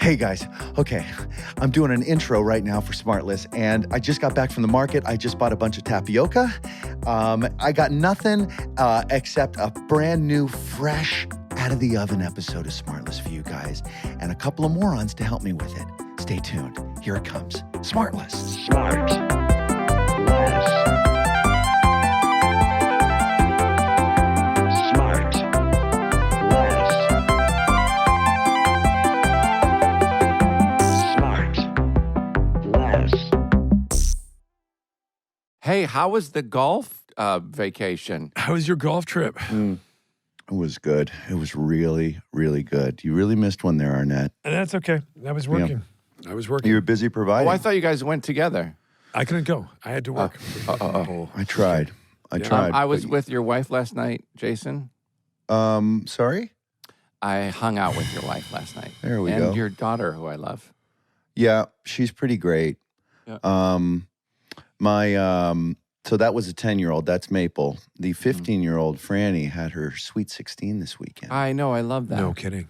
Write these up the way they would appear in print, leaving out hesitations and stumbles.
Hey guys, okay, I'm doing an intro right now for SmartLess, and I just got back from the market. I just bought a bunch of tapioca. I got nothing except a brand new, fresh, out of the oven episode of SmartLess for you guys, and a couple of morons to help me with it. Stay tuned. Here it comes. SmartLess. SmartLess. Hey, how was the golf vacation? How was your golf trip? It was good. It was really, really good. You really missed one there, Arnett. And that's okay. I was working. I was working. You were busy providing. Oh, I thought you guys went together. I couldn't go. I had to work. I tried. I tried. I was with your wife last night, Jason. Sorry? I hung out with your wife last night. There we go. And your daughter, who I love. Yeah, she's pretty great. Yeah. So that was a 10-year-old. That's Maple. The 15-year-old Franny had her sweet 16 this weekend. I know. I love that. No kidding.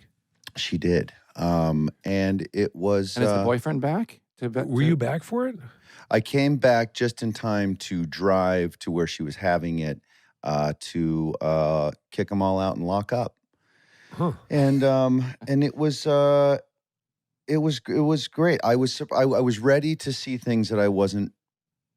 She did. And it was... And is the boyfriend back? Were you back for it? I came back just in time to drive to where she was having it to kick them all out and lock up. Huh. And it was great. I was ready to see things that I wasn't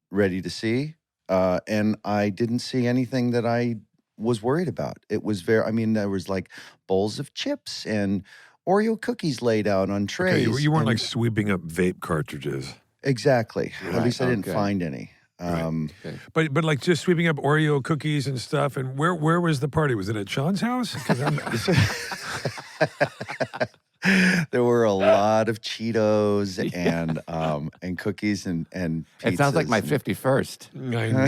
ready to see, and I didn't see anything that I was worried about. It was there was like bowls of chips and Oreo cookies laid out on trays. Okay, you weren't like sweeping up vape cartridges. Exactly. Right, At least I didn't okay. find any. Okay. But like just sweeping up Oreo cookies and stuff. And where was the party? Was it at Sean's house? 'Cause There were a lot of Cheetos and cookies and pizzas. It sounds like my 51st. I know.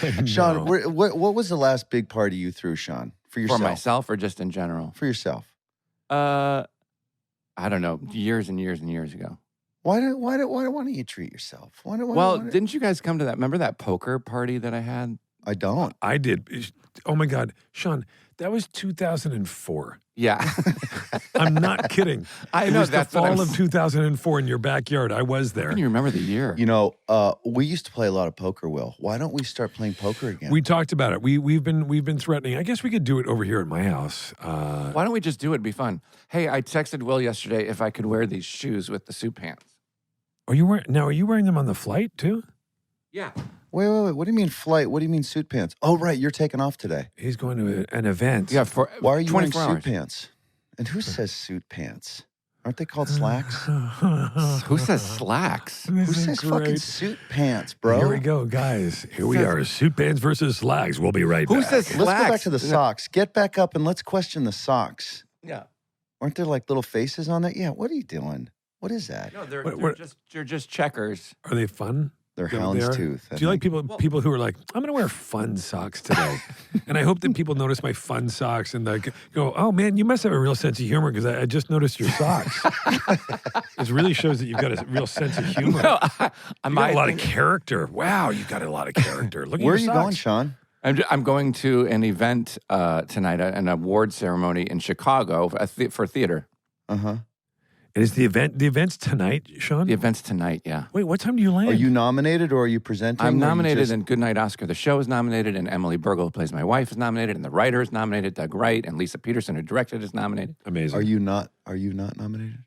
I know. Sean, what was the last big party you threw, Sean? For yourself? For myself or just in general? For yourself. I don't know. Years and years and years ago. Why don't you treat yourself? Didn't you guys come to that? Remember that poker party that I had? I don't. I did. Oh my God. Sean, that was 2004. Yeah. I'm not kidding. I It know, was that's the what I'm fall of 2004 in your backyard. I was there. Can you remember the year? You know, we used to play a lot of poker, Will. Why don't we start playing poker again? We talked about it. We've been threatening. I guess we could do it over here at my house. Why don't we just do it? It'd be fun. Hey, I texted Will yesterday if I could wear these shoes with the suit pants. Are you wearing them on the flight too? Yeah. Wait. What do you mean flight? What do you mean suit pants? Oh, right. You're taking off today. He's going to an event. Yeah. For Why are you wearing 24 suit hours. pants? And who says suit pants? Aren't they called slacks? Who says slacks? Who says fucking suit pants, bro? Here we go, guys. Here we are. Suit pants versus slacks. We'll be right back. Who says slacks? Let's go back to the socks. Get back up and let's question the socks. Yeah. Aren't there like little faces on it? Yeah. What are you doing? What is that? No, they're What- just checkers. Are they fun? They're They hound's are? tooth. I Do you like think. people who are like, I'm going to wear fun socks today? And I hope that people notice my fun socks and like go, oh man, you must have a real sense of humor because I just noticed your socks. It really shows that you've got a real sense of humor. No, You got a lot of character. Wow, you got a lot of character. Look at Where are your you socks. going, Sean? I'm going to an event tonight, an award ceremony in Chicago for theater. Uh-huh. And is the event's tonight, Sean? The event's tonight, yeah. Wait, what time do you land? Are you nominated or are you presenting? I'm or you nominated just- in Goodnight Oscar. The show is nominated, and Emily Bergel, who plays my wife, is nominated, and the writer is nominated, Doug Wright, and Lisa Peterson, who directed, is nominated. Amazing. Are you not nominated?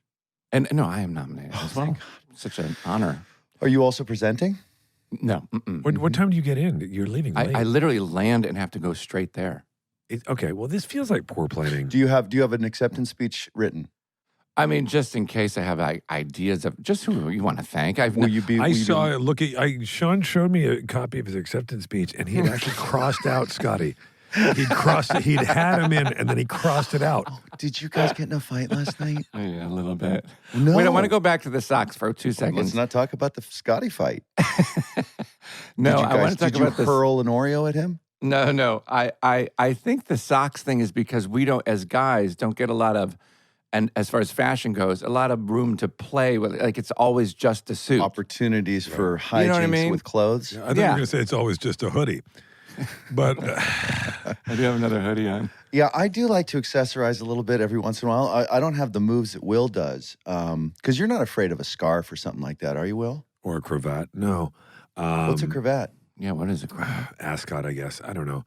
And no, I am nominated as well. Such an honor. Are you also presenting? No. Mm-mm. What time do you get in? You're leaving late. I literally land and have to go straight there. Okay, well, this feels like poor planning. Do you have an acceptance speech written? I mean, just in case I have ideas of just who you want to thank. Sean showed me a copy of his acceptance speech, and he'd actually crossed out Scotty. He'd had him in, and then he crossed it out. Did you guys get in a fight last night? Yeah, a little bit. No. Wait, I want to go back to the socks for 2 seconds. Let's not talk about the Scotty fight. No, I want to talk did you about this. hurl an Oreo at him? No. I think the socks thing is because we don't, as guys, don't get a lot of, and as far as fashion goes, a lot of room to play with. Like it's always just a suit. Opportunities for hijinks You know what I mean? with clothes. I thought you were going to say it's always just a hoodie. But I do have another hoodie on. Yeah, I do like to accessorize a little bit every once in a while. I don't have the moves that Will does. Because you're not afraid of a scarf or something like that, are you, Will? Or a cravat? No. What's a cravat? Yeah, what is it? Ascot, I guess. I don't know.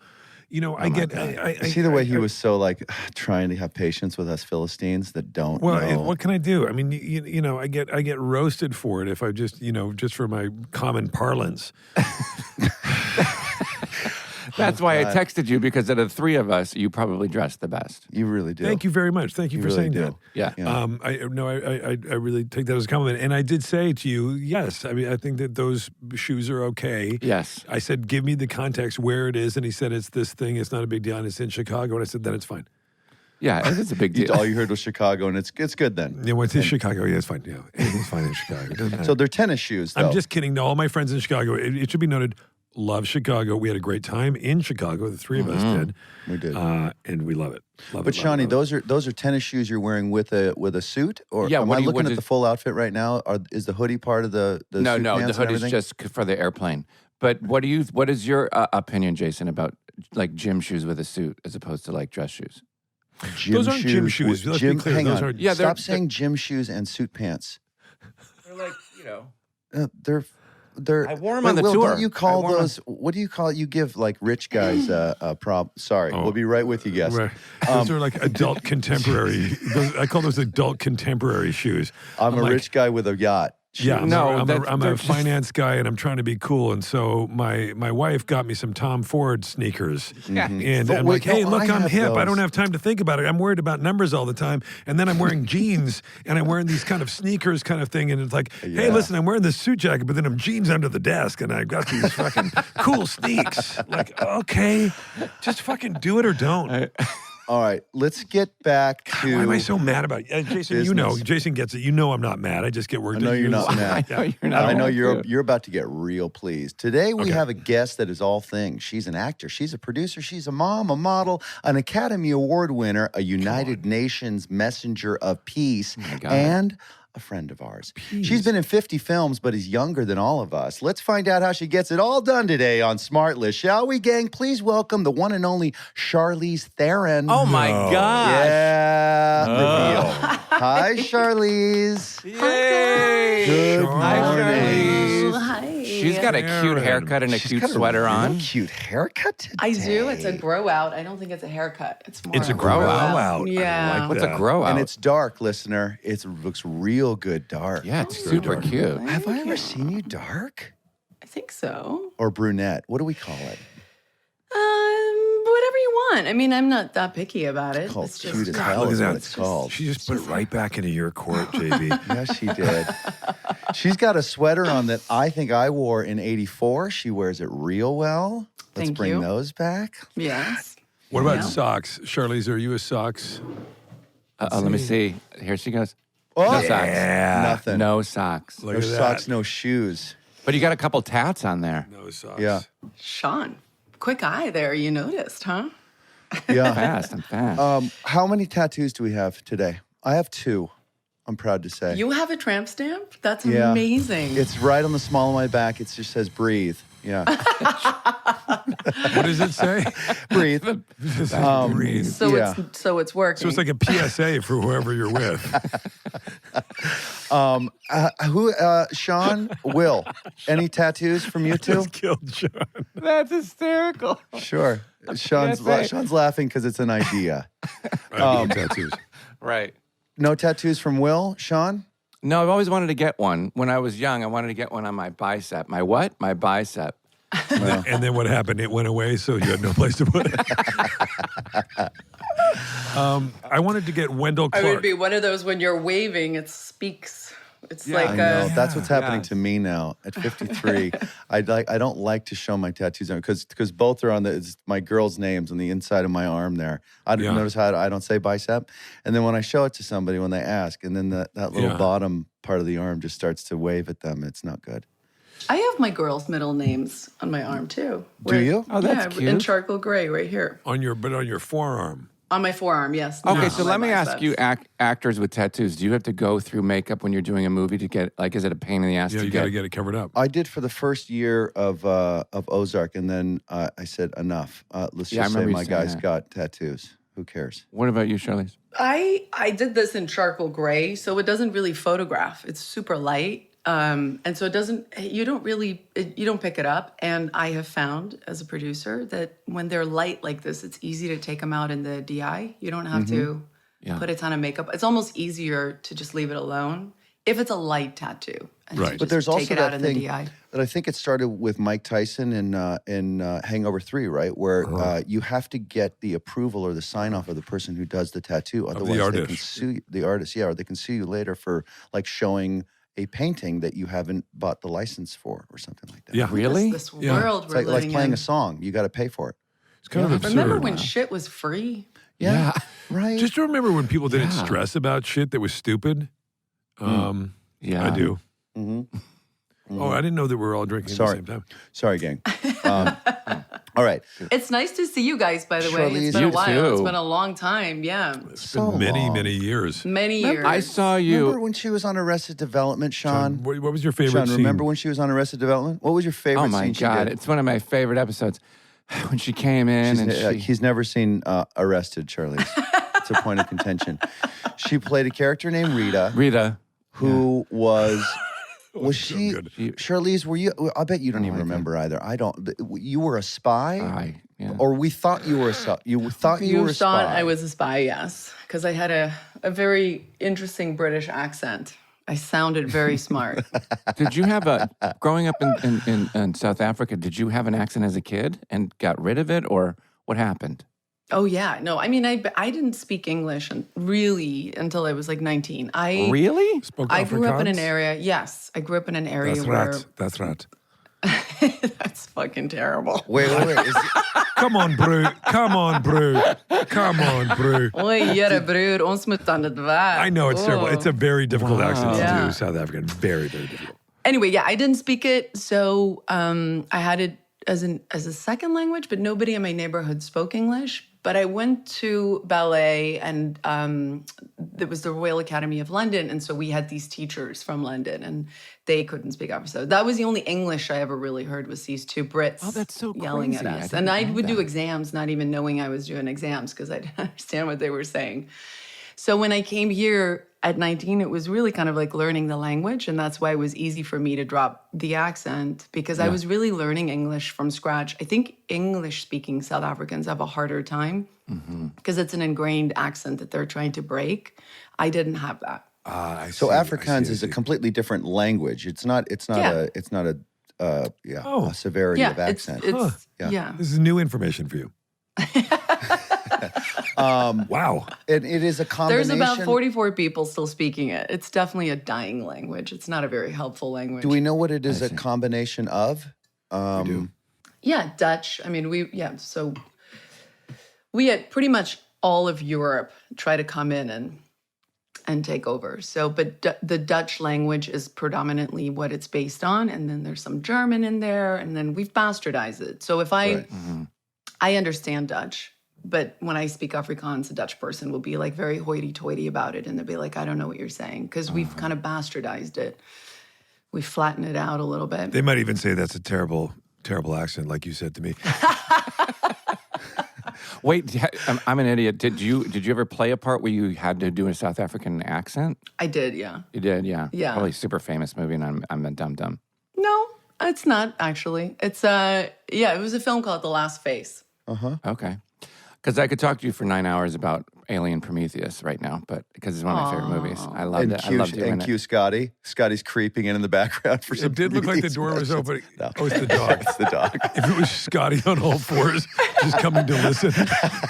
You know, I get. I See the way he was so like trying to have patience with us Philistines that don't Well, know. what can I do? I mean, you know, I get roasted for it if I just, you know, just for my common parlance. That's why I texted you, because out of the three of us, you probably dressed the best. You really do. Thank you very much. Thank you for really saying do. that. Yeah. I really take that as a compliment. And I did say to you, yes. I mean, I think that those shoes are okay. Yes. I said, give me the context where it is, and he said, it's this thing. It's not a big deal, and it's in Chicago. And I said, then it's fine. Yeah, it's a big deal. All you heard was Chicago, and it's good then. Yeah, well, it's in Chicago. Yeah, it's fine. Yeah, anything's fine in Chicago. It doesn't matter. So they're tennis shoes, though. I'm just kidding. To all my friends in Chicago, it should be noted. Love Chicago. We had a great time in Chicago. The three of us did. We did. And we love it. But Shawnee, those are tennis shoes you're wearing with a suit, or Yeah, am what I do you- looking what at is- the full outfit right now? Is the hoodie part of the No, suit no, pants the and hoodie's everything? just for the airplane. But what is your opinion, Jason, about like gym shoes with a suit as opposed to like dress shoes? Gym Those aren't gym shoes. Let's be clear. Hang Those on. aren't- Yeah, Stop saying gym shoes and suit pants. They're like, you know. They're. I wore 'em Wait, on the Will, tour. Don't you I call wore 'em those? What do you call it? You give like rich guys a prop. Sorry, we'll be right with you, guys. Right. Those are like adult contemporary. I call those adult contemporary shoes. I'm a like, rich guy with a yacht. Yeah, No, I'm that's- a they're just- finance guy, and I'm trying to be cool. And so my wife got me some Tom Ford sneakers, and But I'm wait, like, "Hey, no, look, I I'm have hip. I those. don't have time to think about it. I'm worried about numbers all the time." And then I'm wearing jeans, and I'm wearing these kind of sneakers, kind of thing. And it's like, "Hey, Yeah. listen, I'm wearing this suit jacket, but then I'm jeans under the desk, and I've got these fucking cool sneaks." Like, okay, just fucking do it or don't. All right, let's get back to. Why am I so mad about you? Jason, you know, business. Jason gets it. You know I'm not mad. I just get worked. I know you're not mad. I know you're not. I know mad, you're too. you're about to get real pleased. Today we Okay. have a guest that is all things. She's an actor, she's a producer, she's a mom, a model, an Academy Award winner, a United Nations Messenger of Peace, my God. and a friend of ours. She's been in 50 films, but is younger than all of us. Let's find out how she gets it all done today on SmartLess, shall we, gang? Please welcome the one and only Charlize Theron. Oh my gosh. Yeah, reveal. Hi, Charlize. Yay! Good Hi, morning. Oh, hi. She's got a cute Karen. haircut and a She's cute got a sweater real on. Cute haircut today. I do. It's a grow out. I don't think it's a haircut. It's more. It's a of grow out. out. I Yeah. like What's that. a grow out? And it's dark, listener. It looks real good dark. yeah, it's super cute. Have I ever seen you dark? I think so. Or brunette? What do we call it? Whatever you want. I mean, I'm not that picky about it. Called It's just cute as God, hell look is at what that. it's called. She just put it right back into your court, JB. Yeah, she did. She's got a sweater on that I think I wore in '84. She wears it real well. Let's Thank bring you. those back. Yes. What about Yeah. socks? Charlize, are you a socks? Let me see. Here she goes. Oh, No socks. Nothing. No socks. Look No at that. socks, no shoes. But you got a couple tats on there. No socks. Yeah. Sean, quick eye there. You noticed, huh? Yeah. Fast. I'm fast. How many tattoos do we have today? I have 2. I'm proud to say. You have a tramp stamp? That's Yeah. amazing. It's right on the small of my back. It just says breathe. Yeah. What does it say? Breathe. Breathe. so yeah. it's working. So it's like a PSA for whoever you're with. Sean, Will, any tattoos from you two? Just killed John. That's hysterical. Sure. Sean's say- Sean's laughing because it's an idea. I have no tattoos. Right. No tattoos from Will, Sean? No, I've always wanted to get one. When I was young, I wanted to get one on my bicep. My what? My bicep. And then what happened? It went away, so you had no place to put it. I wanted to get Wendell I Clark. would be one of those when you're waving, it speaks. It's Yeah, like I know. a. That's what's happening Yes. to me now at 53. I don't like to show my tattoos because both are on it's my girls' names on the inside of my arm there. I don't Yeah. notice how I don't say bicep. And then when I show it to somebody when they ask, and then that little Yeah. bottom part of the arm just starts to wave at them, it's not good. I have my girls' middle names on my arm too. Do you? Oh, that's yeah, in cute. charcoal gray right here. on your forearm. On my forearm, yes. Okay, not so on let my me ask biceps. you, actors with tattoos, do you have to go through makeup when you're doing a movie to get, like, is it a pain in the ass Yeah, to you get? got to get it covered up. I did for the first year of Ozark, and then I said enough. Let's Yeah, I just say remember you my saying guys that. got tattoos. Who cares? What about you, Charlize? I did this in charcoal gray, so it doesn't really photograph. It's super light. And so you don't pick it up. And I have found as a producer that when they're light like this, it's easy to take them out in the DI. You don't have to put a ton of makeup. It's almost easier to just leave it alone if it's a light tattoo. And Right. to But there's just also take it out that in thing the DI. that I think it started with Mike Tyson in Hangover 3, right? Where you have to get the approval or the sign off of the person who does the tattoo. Otherwise, they can artist. sue the artist. Yeah, or they can sue you later for like showing a painting that you haven't bought the license for or something like that. Yeah. Really? This Yeah. world It's we're like living playing in. a song. You got to pay for it. It's kind of absurd. Remember when shit was free? Yeah. Right. Just remember when people didn't stress about shit that was stupid. Yeah. I do. Mm-hmm. Oh, I didn't know that we were all drinking at the Sorry. same time. Sorry, gang. All right. It's nice to see you guys, by the way. Charlize, It's been a you while. It's too. been a long time. Yeah. It's been many years. Many years. I saw you. Remember when she was on Arrested Development, Sean? What was your favorite Sean, scene? remember when she was on Arrested Development? What was your favorite Oh my scene she God. did? It's one of my favorite episodes. When she came in He's never seen Arrested, Charlize. It's a point of contention. She played a character named Rita. who was she? good. Charlize, were you? I bet you don't even remember either. I don't. You were a spy, or we thought you were a spy. You thought you were a spy. thought I was a spy, yes, because I had a very interesting British accent. I sounded very smart. Did you have growing up in South Africa, did you have an accent as a kid and got rid of it, or what happened? Oh yeah, no, I mean I didn't speak English really until I was like 19. Really? Spoke I grew up in an Afrikaans? area. Yes, I grew up in an area That's where right. That's right. that's fucking terrible. Wait. Come on, bro. Come on, bro. Come on, bro. Oei, jere broer, ons moet aan het waar. I know it's terrible. Oh. It's a very difficult accent to Yeah. do, South African. Very difficult. Anyway, yeah, I didn't speak it, so I had it as a second language, but nobody in my neighborhood spoke English. But I went to ballet, and it was the Royal Academy of London, and so we had these teachers from London, and they couldn't speak English. So that was the only English I ever really heard, was these two Brits Oh, that's so yelling crazy. at I us. didn't And I know would do that. exams, not even knowing I was doing exams, because I didn't understand what they were saying. So when I came here at 19, it was really kind of like learning the language. And that's why it was easy for me to drop the accent, because I was really learning English from scratch. I think English-speaking South Africans have a harder time because it's an ingrained accent that they're trying to break. I didn't have that. So Afrikaans is a completely different language. It's not Yeah. a severity of it's accent. yeah. This is new information for you. Wow. It is a There's combination. about 44 people still speaking it. It's definitely a dying language. It's not a very helpful language. Do we know what it is a combination of? We do. Yeah, Dutch. I mean, so we had pretty much all of Europe try to come in and take over. So, but the Dutch language is predominantly what it's based on, and then there's some German in there, and then we've bastardized it. So if I understand Dutch, but when I speak Afrikaans, a Dutch person will be like very hoity-toity about it, and they'll be like, I don't know what you're saying, because we've kind of bastardized it. We flatten it out a little bit. They might even say that's a terrible accent, like you said to me. Wait, I'm an idiot. Did you ever play a part where you had to do a South African accent? I did, yeah. You did, yeah. Yeah. Probably a super famous movie, and I'm a dum-dum. No, it's not actually. It's it was a film called The Last Face. Okay. Because I could talk to you for 9 hours about Alien Prometheus right now, but because it's one of my favorite movies. I love it. I love doing it. Scotty. Scotty's creeping in the background for some. It did look like the door was open. No. Oh, it's the dog. It's the dog. If it was Scotty on all fours, just coming to listen.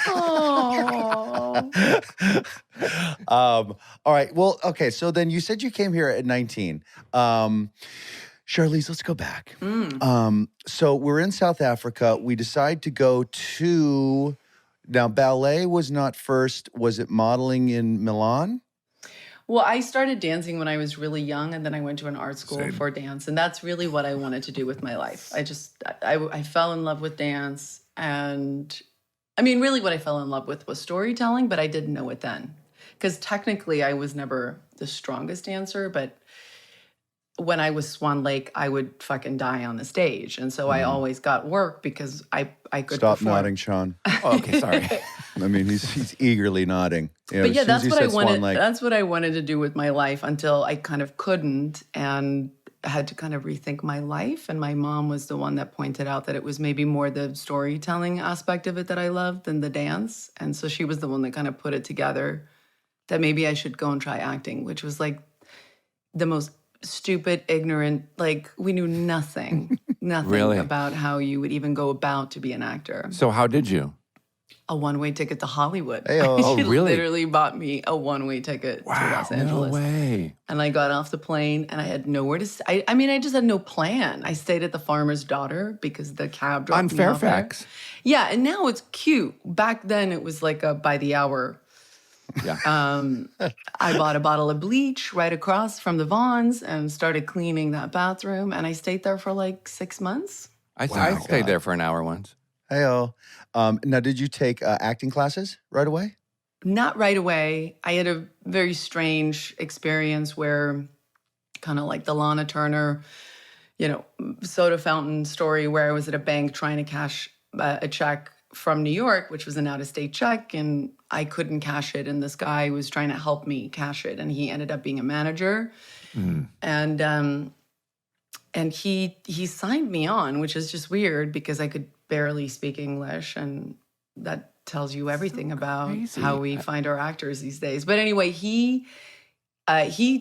Oh. All right. Well, okay. So then you said you came here at 19. Charlize, let's go back. So we're in South Africa. We decide to go to. Now, ballet was not first. Was it modeling in Milan? Well, I started dancing when I was really young, and then I went to an art school Same. for dance, and that's really what I wanted to do with my life. I fell in love with dance, and I mean, really what I fell in love with was storytelling, but I didn't know it then. Because technically I was never the strongest dancer, but when I was Swan Lake, I would fucking die on the stage. And so I always got work because I could Stop perform. nodding, Sean. Oh, okay, sorry. I mean, he's eagerly nodding. You know, But yeah, as soon as that's he what I said Swan wanted. Lake- That's what I wanted to do with my life until I kind of couldn't and had to kind of rethink my life. And my mom was the one that pointed out that it was maybe more the storytelling aspect of it that I loved than the dance. And so she was the one that kind of put it together that maybe I should go and try acting, which was like the most stupid, ignorant, like we knew nothing Really? about how you would even go about to be an actor. So how did you? A one-way ticket to Hollywood. Hey-o. Oh, She really? literally bought me a one-way ticket to Los No Angeles. way. And I got off the plane and I had nowhere to stay. I mean, I just had no plan. I stayed at the farmer's daughter because the cab dropped On me off there. Fairfax. Yeah, and now it's cute. Back then it was like a by the hour. Yeah. I bought a bottle of bleach right across from the Vons and started cleaning that bathroom. And I stayed there for like 6 months. I stayed there for an hour once. Hey-o. Now, did you take acting classes right away? Not right away. I had a very strange experience where kind of like the Lana Turner, soda fountain story where I was at a bank trying to cash a check from New York, which was an out-of-state check, and I couldn't cash it. And this guy was trying to help me cash it, and he ended up being a manager. And he signed me on, which is just weird because I could barely speak English, and that tells you everything about crazy. how we find our actors these days. But anyway, he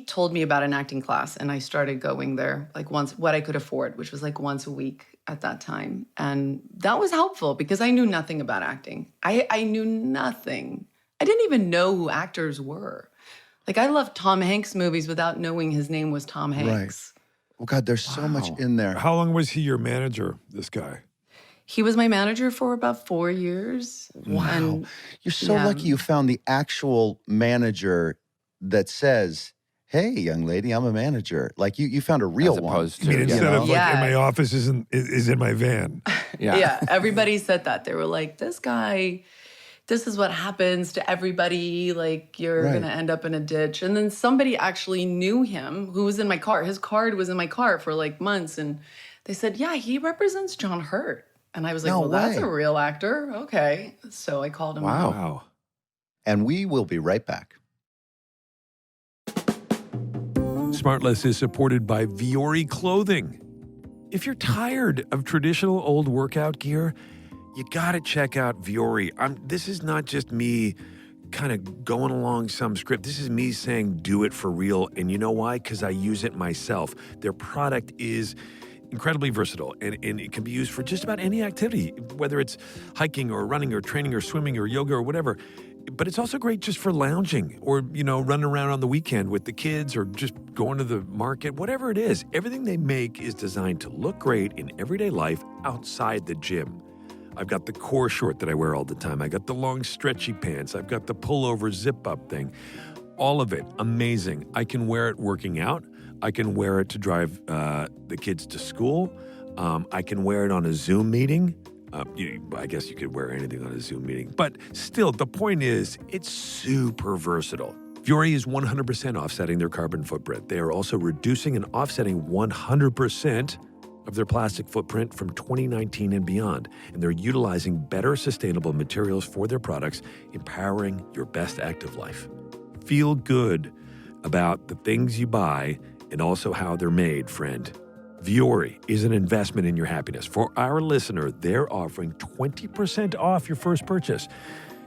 told me about an acting class, and I started going there like once, what I could afford, which was like once a week at that time. And that was helpful because I knew nothing about acting. I knew nothing. I didn't even know who actors were. Like I loved Tom Hanks movies without knowing his name was Tom Hanks. Oh, God, there's so much in there. How long was he your manager, this guy? He was my manager for about 4 years. Wow. And You're so yeah. lucky you found the actual manager that says, hey, young lady, I'm a manager. Like you found a real As one. opposed I mean, to, instead of like, Yeah. in my office is in my van. yeah, everybody said that. They were like, this guy, this is what happens to everybody. Like, you're Right. going to end up in a ditch. And then somebody actually knew him who was in my car. His card was in my car for like months. And they said, yeah, he represents John Hurt. And I was like, No well, that's way. a real actor. Okay. So I called him. Wow. Wow. And we will be right back. SmartLess is supported by Wondery Clothing. If you're tired of traditional old workout gear, you got to check out Wondery. This is not just me kind of going along some script. This is me saying do it for real. And you know why? Because I use it myself. Their product is incredibly versatile, and it can be used for just about any activity, whether it's hiking or running or training or swimming or yoga or whatever. But it's also great just for lounging or, running around on the weekend with the kids or just going to the market, whatever it is. Everything they make is designed to look great in everyday life outside the gym. I've got the core short that I wear all the time. I got the long stretchy pants. I've got the pullover zip up thing. All of it, amazing. I can wear it working out. I can wear it to drive the kids to school. I can wear it on a Zoom meeting. I guess you could wear anything on a Zoom meeting. But still, the point is, it's super versatile. Wondery is 100% offsetting their carbon footprint. They are also reducing and offsetting 100% of their plastic footprint from 2019 and beyond. And they're utilizing better sustainable materials for their products, empowering your best active life. Feel good about the things you buy and also how they're made, friend. Wondery is an investment in your happiness. For our listener, they're offering 20% off your first purchase.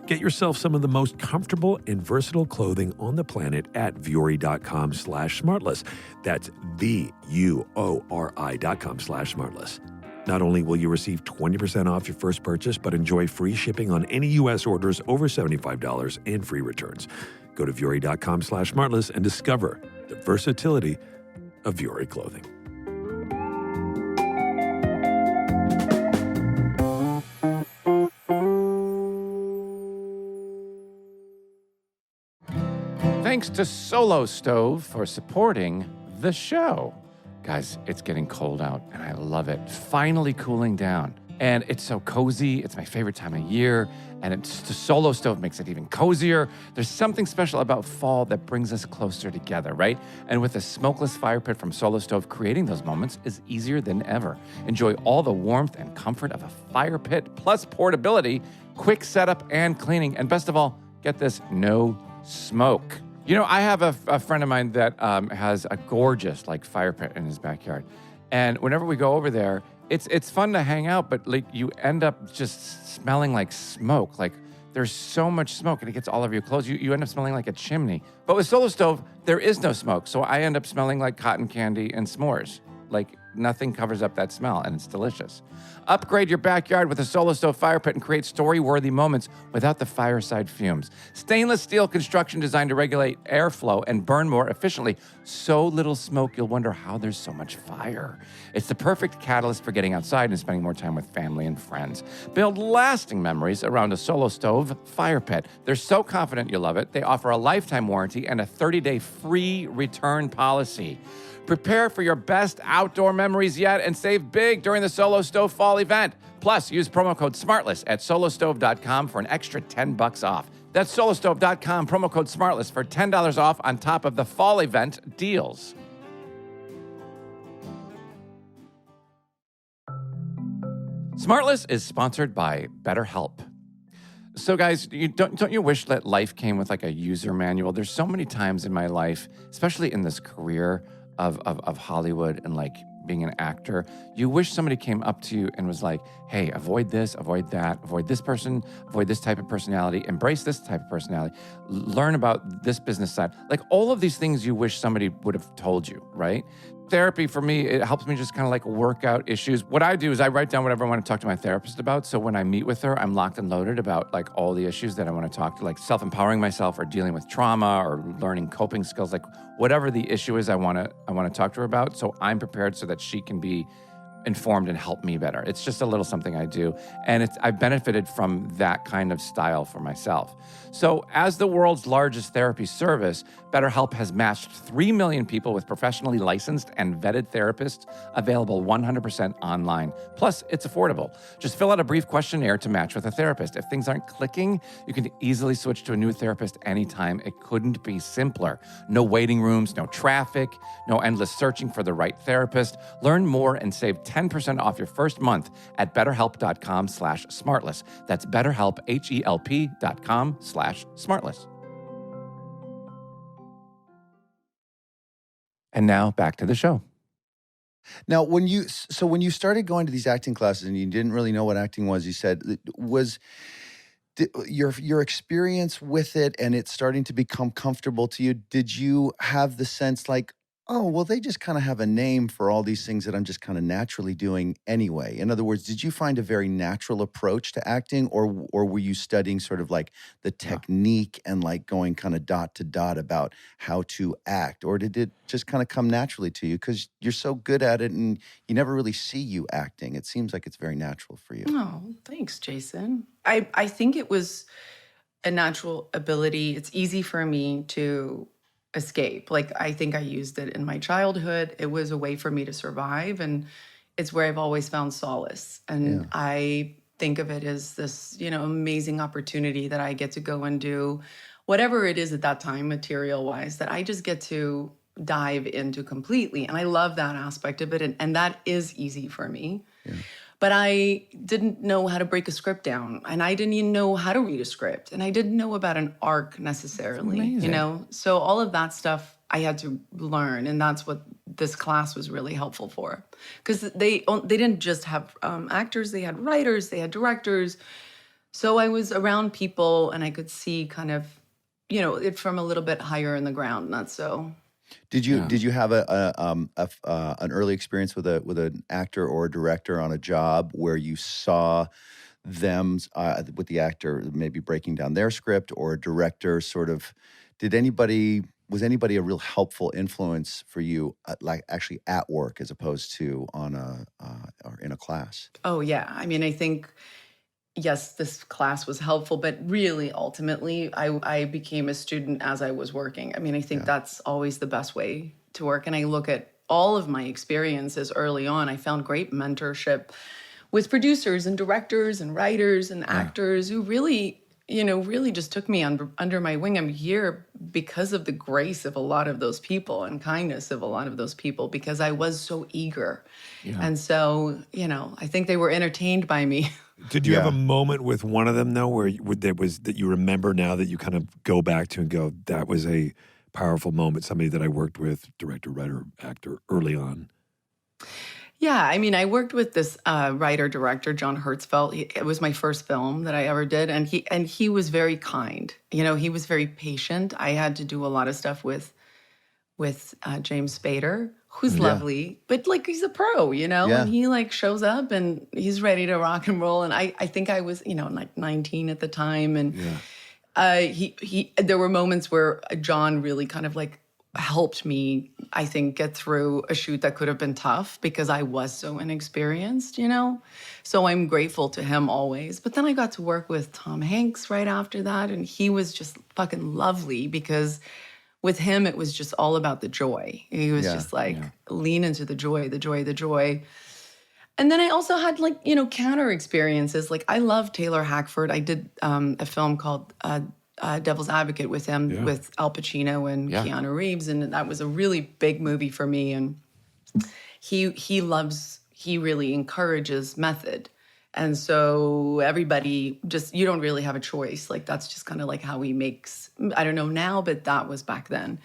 Get yourself some of the most comfortable and versatile clothing on the planet at Wondery.com/smartless. That's VUORI.com/smartless. Not only will you receive 20% off your first purchase, but enjoy free shipping on any U.S. orders over $75 and free returns. Go to Wondery.com/smartless and discover the versatility of Wondery clothing. Thanks to Solo Stove for supporting the show. Guys, it's getting cold out, and I love it. Finally cooling down. And it's so cozy. It's my favorite time of year. And the solo stove makes it even cozier. There's something special about fall that brings us closer together, right? And with a smokeless fire pit from Solo Stove, creating those moments is easier than ever. Enjoy all the warmth and comfort of a fire pit, plus portability, quick setup and cleaning. And best of all, get this, no smoke. You know, I have a friend of mine that has a gorgeous fire pit in his backyard. And whenever we go over there, it's fun to hang out, but you end up just smelling like smoke. Like there's so much smoke and it gets all over your clothes. You end up smelling like a chimney. But with Solo Stove, there is no smoke. So I end up smelling like cotton candy and s'mores. Like nothing covers up that smell, and it's delicious. Upgrade your backyard with a Solo Stove fire pit and create story-worthy moments without the fireside fumes. Stainless steel construction designed to regulate airflow and burn more efficiently. So little smoke, you'll wonder how there's so much fire. It's the perfect catalyst for getting outside and spending more time with family and friends. Build lasting memories around a Solo Stove fire pit. They're so confident you'll love it. They offer a lifetime warranty and a 30-day free return policy. Prepare for your best outdoor memories yet and save big during the Solo Stove Fall event. Plus, use promo code SmartLess at solostove.com for an extra $10 off. That's solostove.com, promo code SmartLess for $10 off on top of the fall event deals. SmartLess is sponsored by BetterHelp. So guys, don't you wish that life came with a user manual? There's so many times in my life, especially in this career of Hollywood and being an actor, you wish somebody came up to you and was like, hey, avoid this, avoid that, avoid this person, avoid this type of personality, embrace this type of personality, learn about this business side. All of these things you wish somebody would have told you, right? Therapy for me, it helps me just kind of work out issues. What I do is I write down whatever I want to talk to my therapist about. So when I meet with her, I'm locked and loaded about all the issues that I want to talk to, self-empowering myself or dealing with trauma or learning coping skills, whatever the issue is I want to talk to her about. So I'm prepared so that she can be informed and help me better. It's just a little something I do. And I've benefited from that kind of style for myself. So as the world's largest therapy service, BetterHelp has matched 3 million people with professionally licensed and vetted therapists, available 100% online. Plus, it's affordable. Just fill out a brief questionnaire to match with a therapist. If things aren't clicking, you can easily switch to a new therapist anytime. It couldn't be simpler. No waiting rooms, no traffic, no endless searching for the right therapist. Learn more and save 10% off your first month at betterhelp.com/smartless. That's betterhelp, HELP.com/smartless. And now back to the show. Now, when you started going to these acting classes and you didn't really know what acting was, you said, your experience with it and it starting to become comfortable to you, did you have the sense oh, well, they just kind of have a name for all these things that I'm just kind of naturally doing anyway? In other words, did you find a very natural approach to acting, or were you studying sort of the technique and going kind of dot to dot about how to act? Or did it just kind of come naturally to you because you're so good at it and you never really see you acting? It seems like it's very natural for you. Oh, thanks, Jason. I think it was a natural ability. It's easy for me to escape. I think I used it in my childhood. It was a way for me to survive, and it's where I've always found solace. And I think of it as this, amazing opportunity that I get to go and do whatever it is at that time, material-wise, that I just get to dive into completely. And I love that aspect of it. And that is easy for me. Yeah. But I didn't know how to break a script down, and I didn't even know how to read a script, and I didn't know about an arc necessarily, So all of that stuff I had to learn, and that's what this class was really helpful for. Because they didn't just have actors, they had writers, they had directors. So I was around people, and I could see kind of, it from a little bit higher in the ground, not so... Did you have an early experience with an actor or a director on a job where you saw them with the actor maybe breaking down their script, or a director sort of? Was anybody a real helpful influence for you, actually at work as opposed to or in a class? Oh yeah, I mean, I think. Yes, this class was helpful, but really, ultimately, I became a student as I was working. I mean, I think that's always the best way to work. And I look at all of my experiences early on. I found great mentorship with producers and directors and writers and actors who really, really just took me under my wing. I'm here because of the grace of a lot of those people and kindness of a lot of those people, because I was so eager. Yeah. And so, I think they were entertained by me. Did you have a moment with one of them, though, where that you remember now that you kind of go back to and go, that was a powerful moment, somebody that I worked with, director, writer, actor, early on? Yeah, I mean, I worked with this writer-director, John Hertzfeldt. It was my first film that I ever did, and he was very kind. He was very patient. I had to do a lot of stuff with James Spader, who's lovely, but he's a pro, and he shows up and he's ready to rock and roll. And I think I was, 19 at the time, and there were moments where John really kind of helped me, I think, get through a shoot that could have been tough because I was so inexperienced, So I'm grateful to him always. But then I got to work with Tom Hanks right after that, and he was just fucking lovely because with him, it was just all about the joy. He was just lean into the joy, the joy, the joy. And then I also had counter experiences. I love Taylor Hackford. I did a film called Devil's Advocate with him, with Al Pacino and Keanu Reeves, and that was a really big movie for me. And he really encourages method, and so everybody you don't really have a choice. That's just kind of how he makes. I don't know now, but that was back then.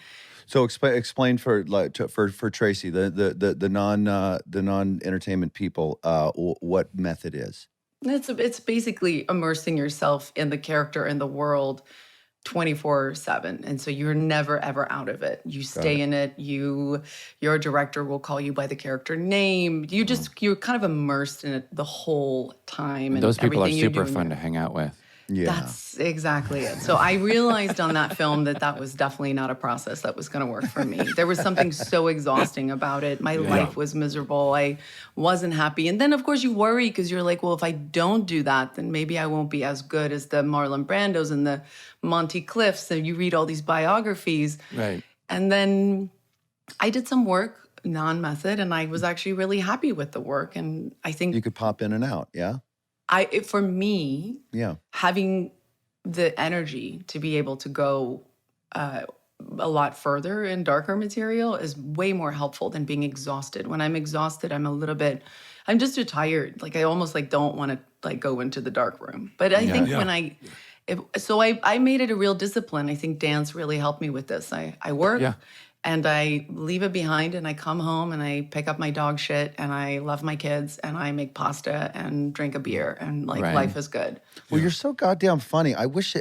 So explain for Tracy, the non entertainment people, what method is. It's basically immersing yourself in the character and the world 24/7. And so you're never, ever out of it. You stay in it. Your director will call you by the character name. You're kind of immersed in it the whole time. And those people are super fun to hang out with. Yeah. That's exactly it. So I realized on that film that was definitely not a process that was going to work for me. There was something so exhausting about it. My life was miserable. I wasn't happy. And then, of course, you worry because you're like, well, if I don't do that, then maybe I won't be as good as the Marlon Brandos and the Monty Cliffs. And you read all these biographies. Right. And then I did some work, non-method, and I was actually really happy with the work. And I think you could pop in and out, yeah? For me, having the energy to be able to go a lot further in darker material is way more helpful than being exhausted. When I'm exhausted, I'm just too tired. I almost don't want to go into the dark room. But I think when I made it a real discipline. I think dance really helped me with this. I work. And I leave it behind and I come home and I pick up my dog shit and I love my kids and I make pasta and drink a beer and life is good. Well, you're so goddamn funny. I wish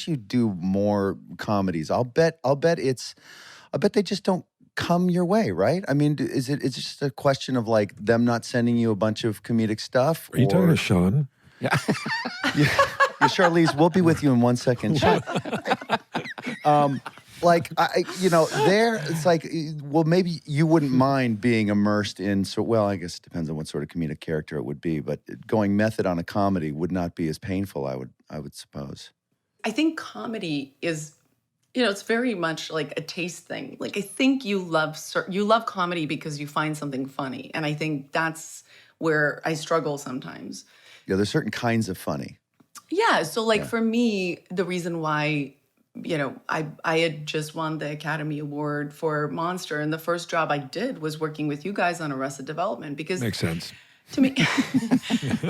you'd do more comedies. I'll bet they just don't come your way, right? I mean, is it just a question of them not sending you a bunch of comedic stuff? Are you talking to Sean? Yeah. Yeah, Charlize, we'll be with you in 1 second. It's well, maybe you wouldn't mind being immersed in, I guess it depends on what sort of comedic character it would be, but going method on a comedy would not be as painful, I would suppose. I think comedy is, it's very much a taste thing. I think you love comedy because you find something funny. And I think that's where I struggle sometimes. Yeah, there's certain kinds of funny. Yeah, so for me, the reason why I had just won the Academy Award for Monster, and the first job I did was working with you guys on Arrested Development because makes sense to me.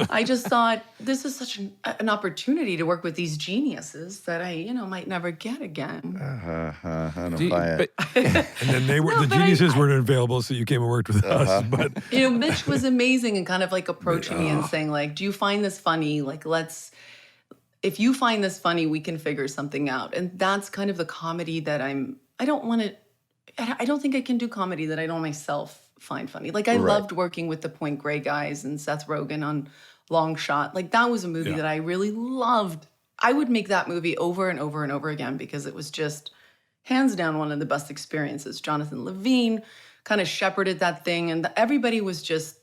I just thought this is such an opportunity to work with these geniuses that I might never get again. I don't buy it. And then the geniuses weren't available, so you came and worked with us. But Mitch was amazing and kind of approaching me and saying do you find this funny? If you find this funny, we can figure something out. And that's kind of the comedy that I don't think I can do comedy that I don't myself find funny. I loved working with the Point Grey guys and Seth Rogen on Long Shot. That was a movie that I really loved. I would make that movie over and over and over again because it was just hands down one of the best experiences. Jonathan Levine kind of shepherded that thing and everybody was just,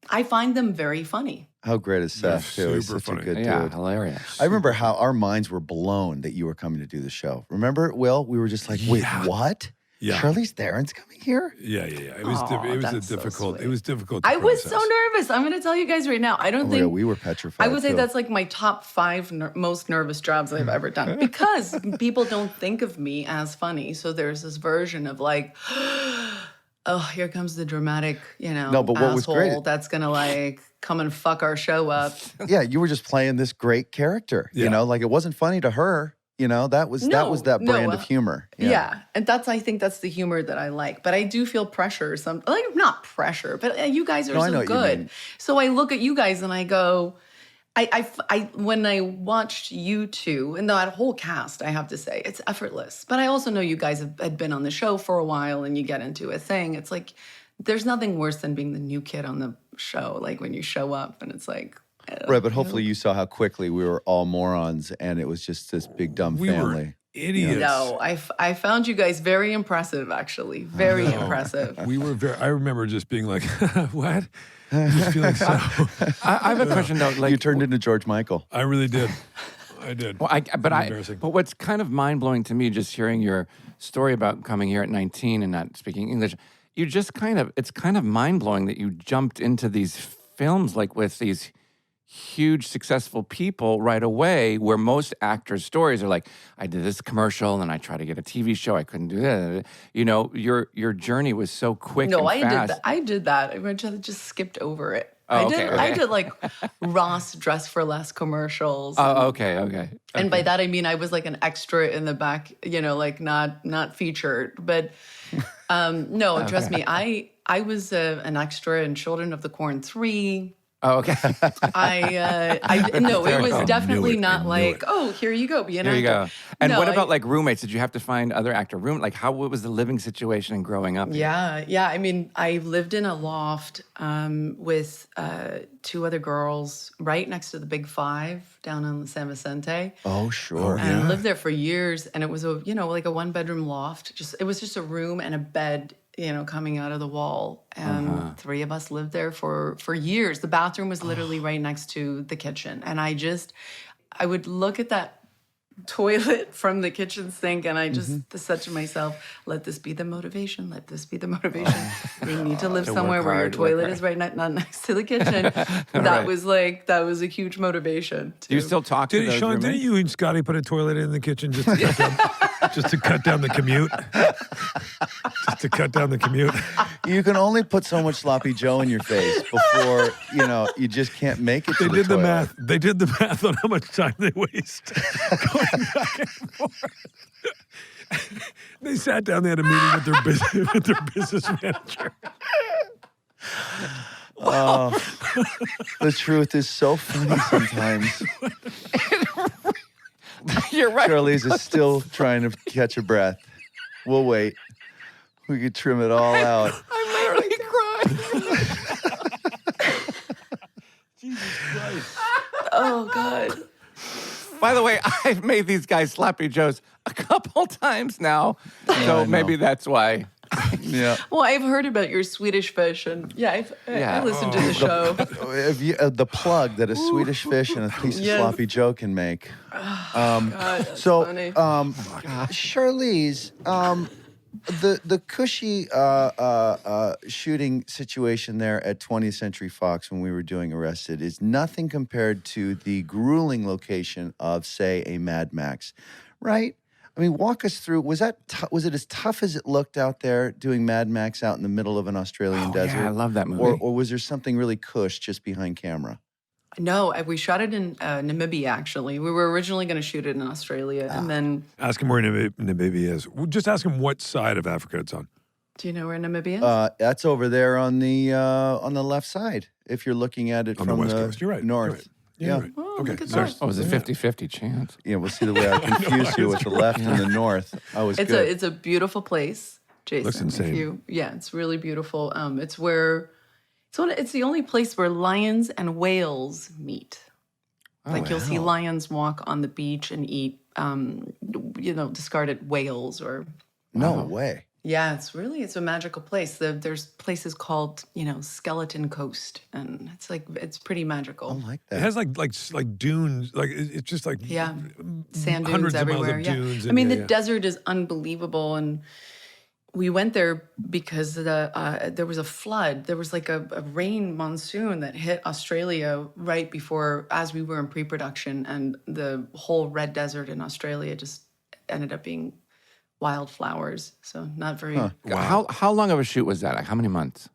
I find them very funny. How great is Seth, too? He's such a good dude. Yeah, hilarious. I remember how our minds were blown that you were coming to do the show. Remember, Will? We were just wait, what? Yeah. Charlize Theron's coming here? Yeah. It was Aw, it was a that's so difficult. It sweet. was difficult. To I was so process. nervous. I'm going to tell you guys right now. I don't Oh, think yeah, we were petrified. I would say too. that's like my top 5 most nervous jobs I've ever done because people don't think of me as funny. So there's this version of like, oh, here comes the dramatic, No, but what was asshole great- that's gonna like come and fuck our show up. Yeah, you were just playing this great character. Yeah. You know, like it wasn't funny to her. You know, that was that brand of humor. Yeah. And I think that's the humor that I like. But I do feel pressure. Not pressure, but you guys are No, I know so what you good. mean. So I look at you guys and I go, I when I watched you two and that whole cast, I have to say it's effortless. But I also know you guys had been on the show for a while and you get into a thing. It's like there's nothing worse than being the new kid on the show. Like when you show up and it's like. Right, but hopefully you saw how quickly we were all morons and it was just this big dumb We family. were idiots. No, I found you guys very impressive, actually. Very impressive. We were I remember just being like, what? Just feeling so. I have a question though. Like You turned into George Michael. I really did. I did. Well, Embarrassing. but what's kind of mind blowing to me, just hearing your story about coming here at 19 and not speaking English, it's kind of mind blowing that you jumped into these films like with these huge successful people right away, where most actors' stories are like, I did this commercial and I tried to get a TV show, I couldn't do that. You know, your journey was so quick. No, and I fast. did that. I did that. I just skipped over it. Oh, okay, I okay. did like Ross Dress for Less commercials. Oh, okay. And by that I mean I was like an extra in the back, like not featured. But no, trust me, I was an extra in Children of the Corn 3. Oh, okay. No, it was definitely I not knew like, it. oh, here you go, be an There you actor. go. And No, what about like roommates? Did you have to find other actor room? Like, what was the living situation growing up? Yeah. I mean, I lived in a loft with 2 other girls right next to the Big 5 down on San Vicente. Oh, sure. And I lived there for years, and it was like a 1-bedroom loft. It was just a room and a bed, coming out of the wall. And 3 of us lived there for years. The bathroom was literally right next to the kitchen, and I would look at that toilet from the kitchen sink, and I just said to myself, let this be the motivation. Let this be the motivation. We need to live somewhere where your hard, toilet is right not next to the kitchen. That was a huge motivation. Do you still talk to Did those Sean? roommates? Didn't you and Scotty put a toilet in the kitchen just to cut down the commute? Just to cut down the commute. You can only put so much sloppy Joe in your face before, you just can't make it to They the did the toilet. math. They did the math on how much time they waste going back and forth. They sat down. They had a meeting with their business manager. The truth is so funny sometimes. You're right. Charlize is still trying to catch a breath. We'll wait. We could trim it all out. I'm literally crying. Jesus Christ. Oh, God. By the way, I've made these guys sloppy joes a couple times now, I so know. maybe that's why. Yeah. Well, I've heard about your Swedish fish, and I listened to the show. If you, the plug that a Swedish fish and a piece of Yes. sloppy Joe can make. God, that's So, funny. Charlize, the cushy shooting situation there at 20th Century Fox when we were doing Arrested is nothing compared to the grueling location of, say, a Mad Max, right? I mean, walk us through. Was it as tough as it looked out there doing Mad Max out in the middle of an Australian desert? Yeah, I love that movie. Or was there something really cush just behind camera? No, we shot it in Namibia, actually. We were originally going to shoot it in Australia. And then, Ask him where Namibia is. Just ask him what side of Africa it's on. do you know where Namibia is? That's over there on the left side. If you're looking at it On from the West Coast. You're right. north. You're right. Yeah. You're right. Oh, Okay. look at Sorry. that. Oh, it was a 50-50 chance. Yeah, we'll see the way I confused you with the left and the north. I was good. It's a beautiful place, Jason. Looks insane. It's really beautiful. It's where it's the only place where lions and whales meet. You'll see lions walk on the beach and eat, discarded whales or. No way. Yeah, it's a magical place. There's places called, Skeleton Coast, and it's pretty magical. I like It that. has like dunes. Like it's just like Sand dunes hundreds of everywhere. miles of dunes. I and mean, yeah, the yeah. desert is unbelievable, and we went there because there was a flood. There was like a rain monsoon that hit Australia right before, as we were in pre-production, and the whole red desert in Australia just ended up being wildflowers. So not very. How long of a shoot was that? Like, how many months?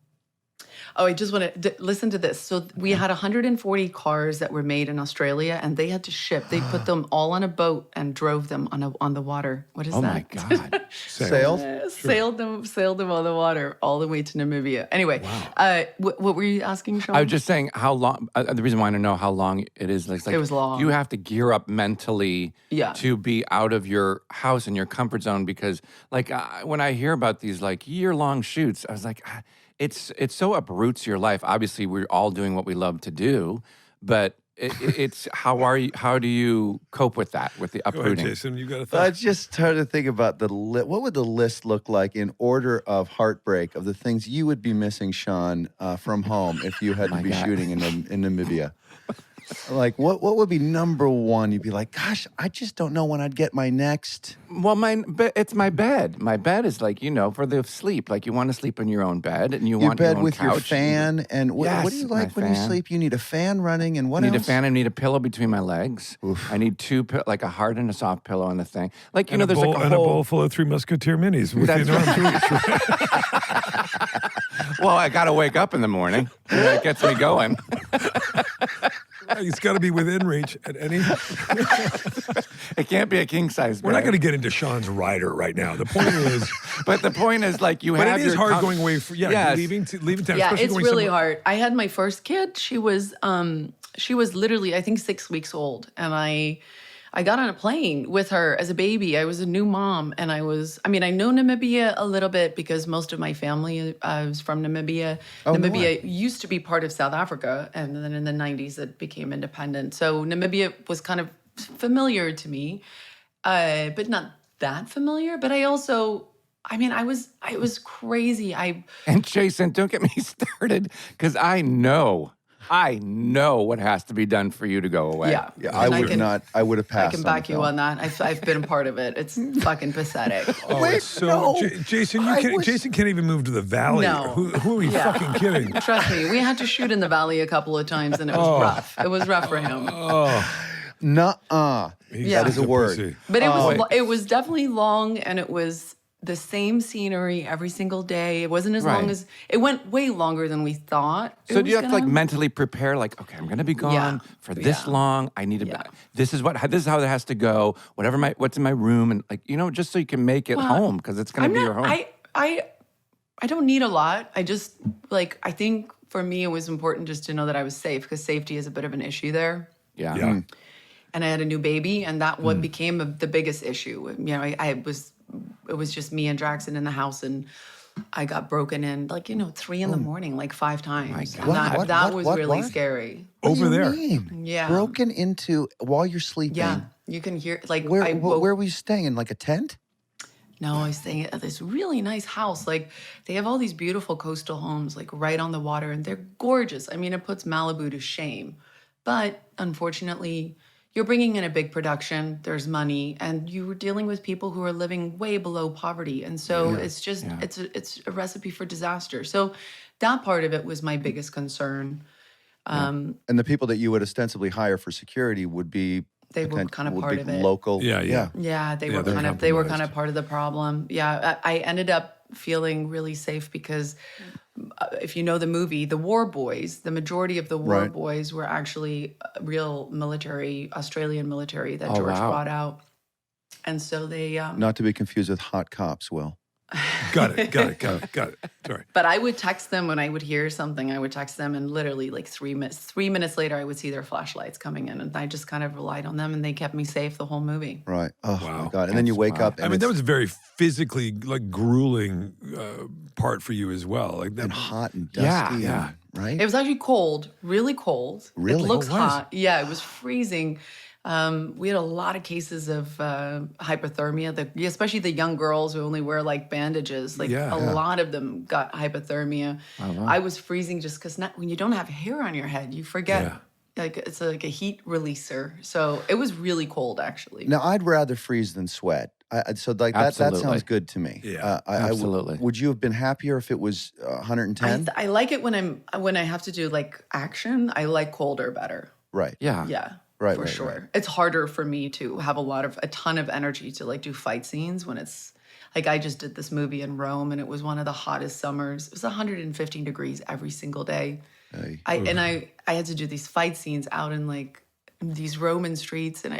Oh, I just want to listen to this. So we had 140 cars that were made in Australia, and they had to ship. They put them all on a boat and drove them on the water. What is that? Oh my God. Sailed? Sailed them on the water all the way to Namibia. Anyway, what were you asking, Sean? I was just saying how long. The reason why I want to know how long it is. Like, it was long. You have to gear up mentally Yeah. to be out of your house and your comfort zone because, like, when I hear about these like year-long shoots, I was like, it's so uproots your life. Obviously, we're all doing what we love to do, but it's how do you cope with that, with the Go ahead, uprooting? Jason, you got a thought? I just started to think about what would the list look like in order of heartbreak of the things you would be missing, Sean, from home if you had to be shooting in Namibia. Like, what would be number one? You'd be like, gosh, I just don't know when I'd get my next. Well, it's my bed. My bed is like, for the sleep. Like, you want to sleep in your own bed, and you Your want bed your own with couch. your fan, and what do you Yes, like my when you fan. sleep? You need a fan running, and what I need else? a fan. I need a pillow between my legs. I need two, like a hard and a soft pillow and a thing. Like, And there's a bowl, like a and whole. a bowl full of Three Musketeer minis within That's arm's reach. Well, I got to wake up in the morning. That gets me going. It's got to be within reach at any. It can't be a king size bed. We're not going to get into Sean's rider right now. The point is, But the point is, like, you but have it is your hard com- going away. Yes. Leaving town. Yeah, especially it's going really somewhere- hard. I had my first kid. She was literally, I think, 6 weeks old, and I got on a plane with her as a baby. I was a new mom, and I know Namibia a little bit because most of my family is from Namibia. Oh, no Namibia way. used to be part of South Africa, and then in the 90s it became independent. So Namibia was kind of familiar to me, but not that familiar. But I also, it was crazy. And Jason, don't get me started, because I know what has to be done for you to go away. Yeah, Yeah, and I would have I passed. can on back the you film. on that. I've been a part of it. It's fucking pathetic. Oh, Wait, it's so no. Jason, I was- Jason can't even move to the valley. No. Who are you Yeah. fucking kidding? Trust me, we had to shoot in the valley a couple of times, and it was rough. It was rough for him. Nuh-uh. Yeah. That is a word. pussy. But it was definitely long, and it was the same scenery every single day. It wasn't as long Right. as it went way longer than we thought. it So do you was have to like gonna. mentally prepare? Like, okay, I'm going to be gone Yeah. for this Yeah. long. I need to. Yeah. This is how it has to go. What's in my room, and like just so you can make it home because it's going to be your home. I don't need a lot. I just I think for me it was important just to know that I was safe because safety is a bit of an issue there. Yeah. Yeah. And I had a new baby, and that what became the biggest issue. It was just me and Jackson in the house, and I got broken in 3 in the morning, like 5 times. God. And that was really What? scary. What do Over you there. mean? Yeah. Broken into while you're sleeping. Yeah, you can hear Where were you staying? In like a tent? No, I was staying at this really nice house. They have all these beautiful coastal homes, right on the water, and they're gorgeous. I mean, it puts Malibu to shame. But unfortunately, you're bringing in a big production, there's money, and you were dealing with people who are living way below poverty. And so it's just, it's a recipe for disaster. So that part of it was my biggest concern. And the people that you would ostensibly hire for security would be They were kind of part of it. local. Yeah. Yeah, they were they're kind of part of the problem. Yeah, I ended up feeling really safe because if you know the movie, the War Boys, the majority of the War Right. Boys were actually real military, Australian military that Oh, George wow. brought out. And so they, Not to be confused with hot cops, Will. Got it. Sorry. but I would text them when I would hear something. I would text them, and literally 3 minutes later, I would see their flashlights coming in, and I just kind of relied on them, and they kept me safe the whole movie. Right. Oh, Wow. my God. And then you wake up and I mean, that it's was a very physically grueling part for you as well. Like that. and hot and Yeah, dusty. yeah. Right? It was actually cold, really cold. Really? It looks Oh, it was? hot. Yeah, it was freezing. We had a lot of cases of hypothermia, especially the young girls who only wear bandages. Yeah. A lot of them got hypothermia. I was freezing just because when you don't have hair on your head, you forget. Yeah. It's like a heat releaser. So it was really cold, actually. Now, I'd rather freeze than sweat. So like that Absolutely. sounds good to me. Yeah, absolutely. Would you have been happier if it was 110? I like it when I have to do like action. I like colder better. Right. Yeah. Yeah. Right, For right, sure. right. It's harder for me to have a ton of energy to like do fight scenes when it's like I just did this movie in Rome and it was one of the hottest summers. It was 115 degrees every single day. I had to do these fight scenes out in like these Roman streets, and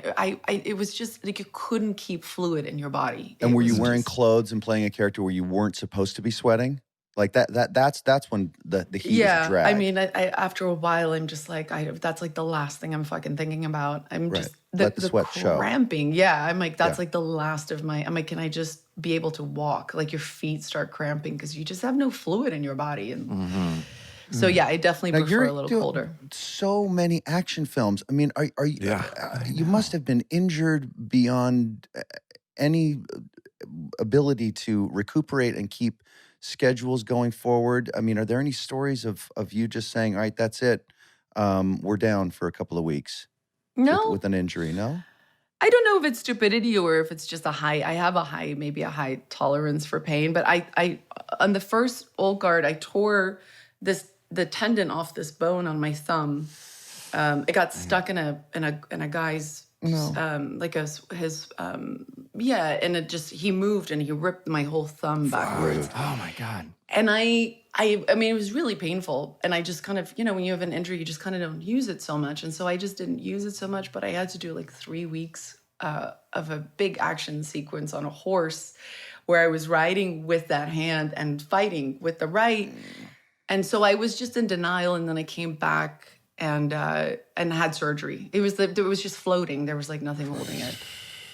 it was just like you couldn't keep fluid in your body. And It were you was wearing just- clothes and playing a character where you weren't supposed to be sweating? Like that's when the heat is dragged. I mean, I after a while, I'm just like, that's like the last thing I'm fucking thinking about. I'm Right. just Let the sweat show. cramping. Yeah, I'm like, that's Yeah. like the last of my. I'm like, can I just be able to walk? Like your feet start cramping because you just have no fluid in your body, and so yeah, I definitely Now, prefer you're a little doing colder. So many action films. I mean, are you? Yeah, You must have been injured beyond any ability to recuperate and keep schedules going forward. I mean, are there any stories of you just saying, "All right, that's it, we're down for a couple of weeks"? No, with an injury, no? I don't know if it's stupidity or if it's just I have maybe a high tolerance for pain. But I on the first old guard, I tore the tendon off this bone on my thumb. It got stuck in a guy's like his and it just he moved and he ripped my whole thumb backwards. Oh my God. And I mean, it was really painful. And I just kind of, when you have an injury, you just kind of don't use it so much. And so I just didn't use it so much, but I had to do like 3 weeks of a big action sequence on a horse where I was riding with that hand and fighting with the right. And so I was just in denial. And then I came back and had surgery. It was just floating. There was like nothing holding it.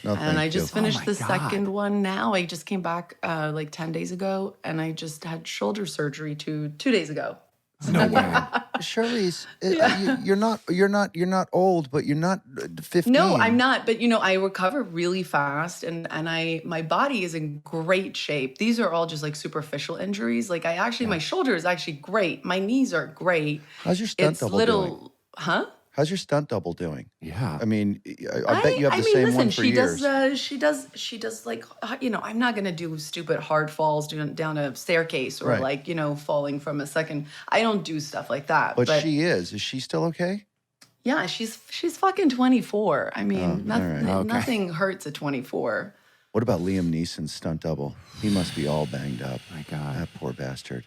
No, And thank I you. just finished the God. second one now. I just came back like 10 days ago, and I just had shoulder surgery 2 days ago. no way. Charlize, you're not old, but you're not 15. No, I'm not. But I recover really fast, and my body is in great shape. These are all just like superficial injuries. Like my shoulder is actually great. My knees are great. How's your stunt It's double little, doing? huh? How's your stunt double doing? Yeah. I mean, I bet you have the same one for years. She does like, I'm not going to do stupid hard falls down a staircase or Right. like, falling from a second. I don't do stuff like that. But she is. Is she still okay? Yeah, she's fucking 24. I mean, all right. Okay. nothing hurts at 24. What about Liam Neeson's stunt double? He must be all banged up. My God. That poor bastard.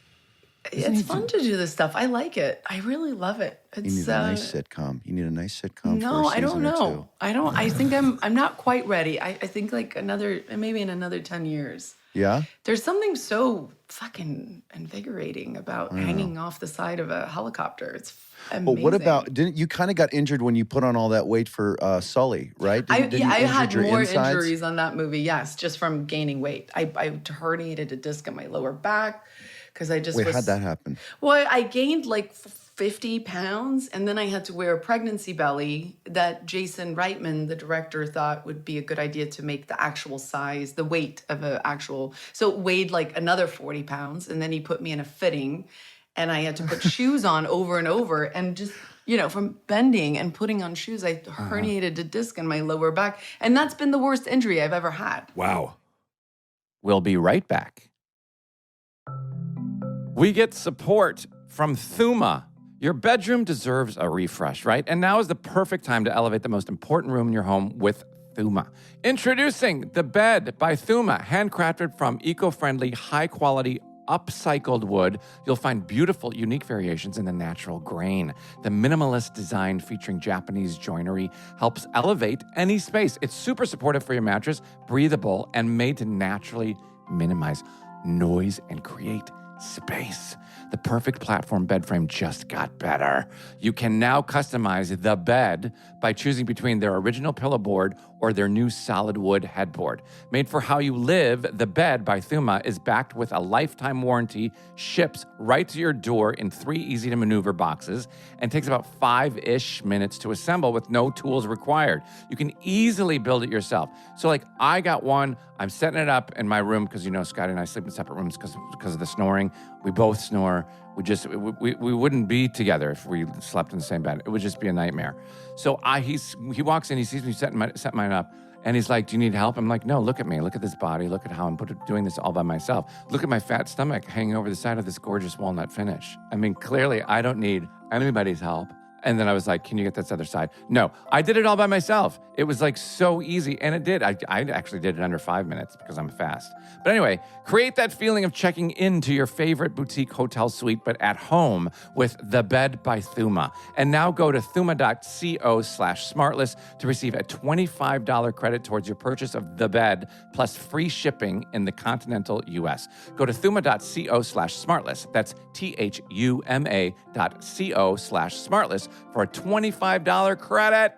It's fun to do this stuff. I like it. I really love it. You It's need a nice sitcom. You need a nice sitcom for no, a I don't season or two. know. I think I'm not quite ready. I think like maybe in another 10 years. Yeah? There's something so fucking invigorating about hanging off the side of a helicopter. It's amazing. But what about, didn't you kind of got injured when you put on all that weight for Sully, right? Didn't you I injure had your more insides? injuries on that movie, yes, just from gaining weight. I herniated a disc in my lower back because I just Wait, was... how'd that happen? Well, I gained like 50 pounds, and then I had to wear a pregnancy belly that Jason Reitman, the director, thought would be a good idea to make the actual size, the weight of an actual... So it weighed like another 40 pounds, and then he put me in a fitting, and I had to put shoes on over and over, and just... from bending and putting on shoes, I herniated a disc in my lower back. And that's been the worst injury I've ever had. Wow. We'll be right back. We get support from Thuma. Your bedroom deserves a refresh, right? And now is the perfect time to elevate the most important room in your home with Thuma. Introducing the bed by Thuma, handcrafted from eco-friendly, high-quality, upcycled wood. You'll find beautiful, unique variations in the natural grain. The minimalist design featuring Japanese joinery helps elevate any space. It's super supportive for your mattress, breathable, and made to naturally minimize noise and create space. The perfect platform bed frame just got better. You can now customize the bed by choosing between their original pillow board or their new solid wood headboard. Made for how you live, the bed by Thuma is backed with a lifetime warranty, ships right to your door in 3 easy-to-maneuver boxes, and takes about 5-ish minutes to assemble with no tools required. You can easily build it yourself. So like I got one, I'm setting it up in my room because Scotty and I sleep in separate rooms because of the snoring. We both snore. We wouldn't be together if we slept in the same bed. It would just be a nightmare. So he walks in, he sees me setting mine up, And he's like, do you need help? I'm like, no, look at me. Look at this body. Look at how I'm doing this all by myself. Look at my fat stomach hanging over the side of this gorgeous walnut finish. I mean, clearly, I don't need anybody's help. And then I was like, can you get this other side? No, I did it all by myself. It was like so easy. And it did. I actually did it under 5 minutes because I'm fast. But anyway, create that feeling of checking into your favorite boutique hotel suite, but at home with The Bed by Thuma. And now go to thuma.co/smartless to receive a $25 credit towards your purchase of The Bed plus free shipping in the continental U.S. Go to thuma.co/smartless. That's THUMA.co/smartless for a $25 credit.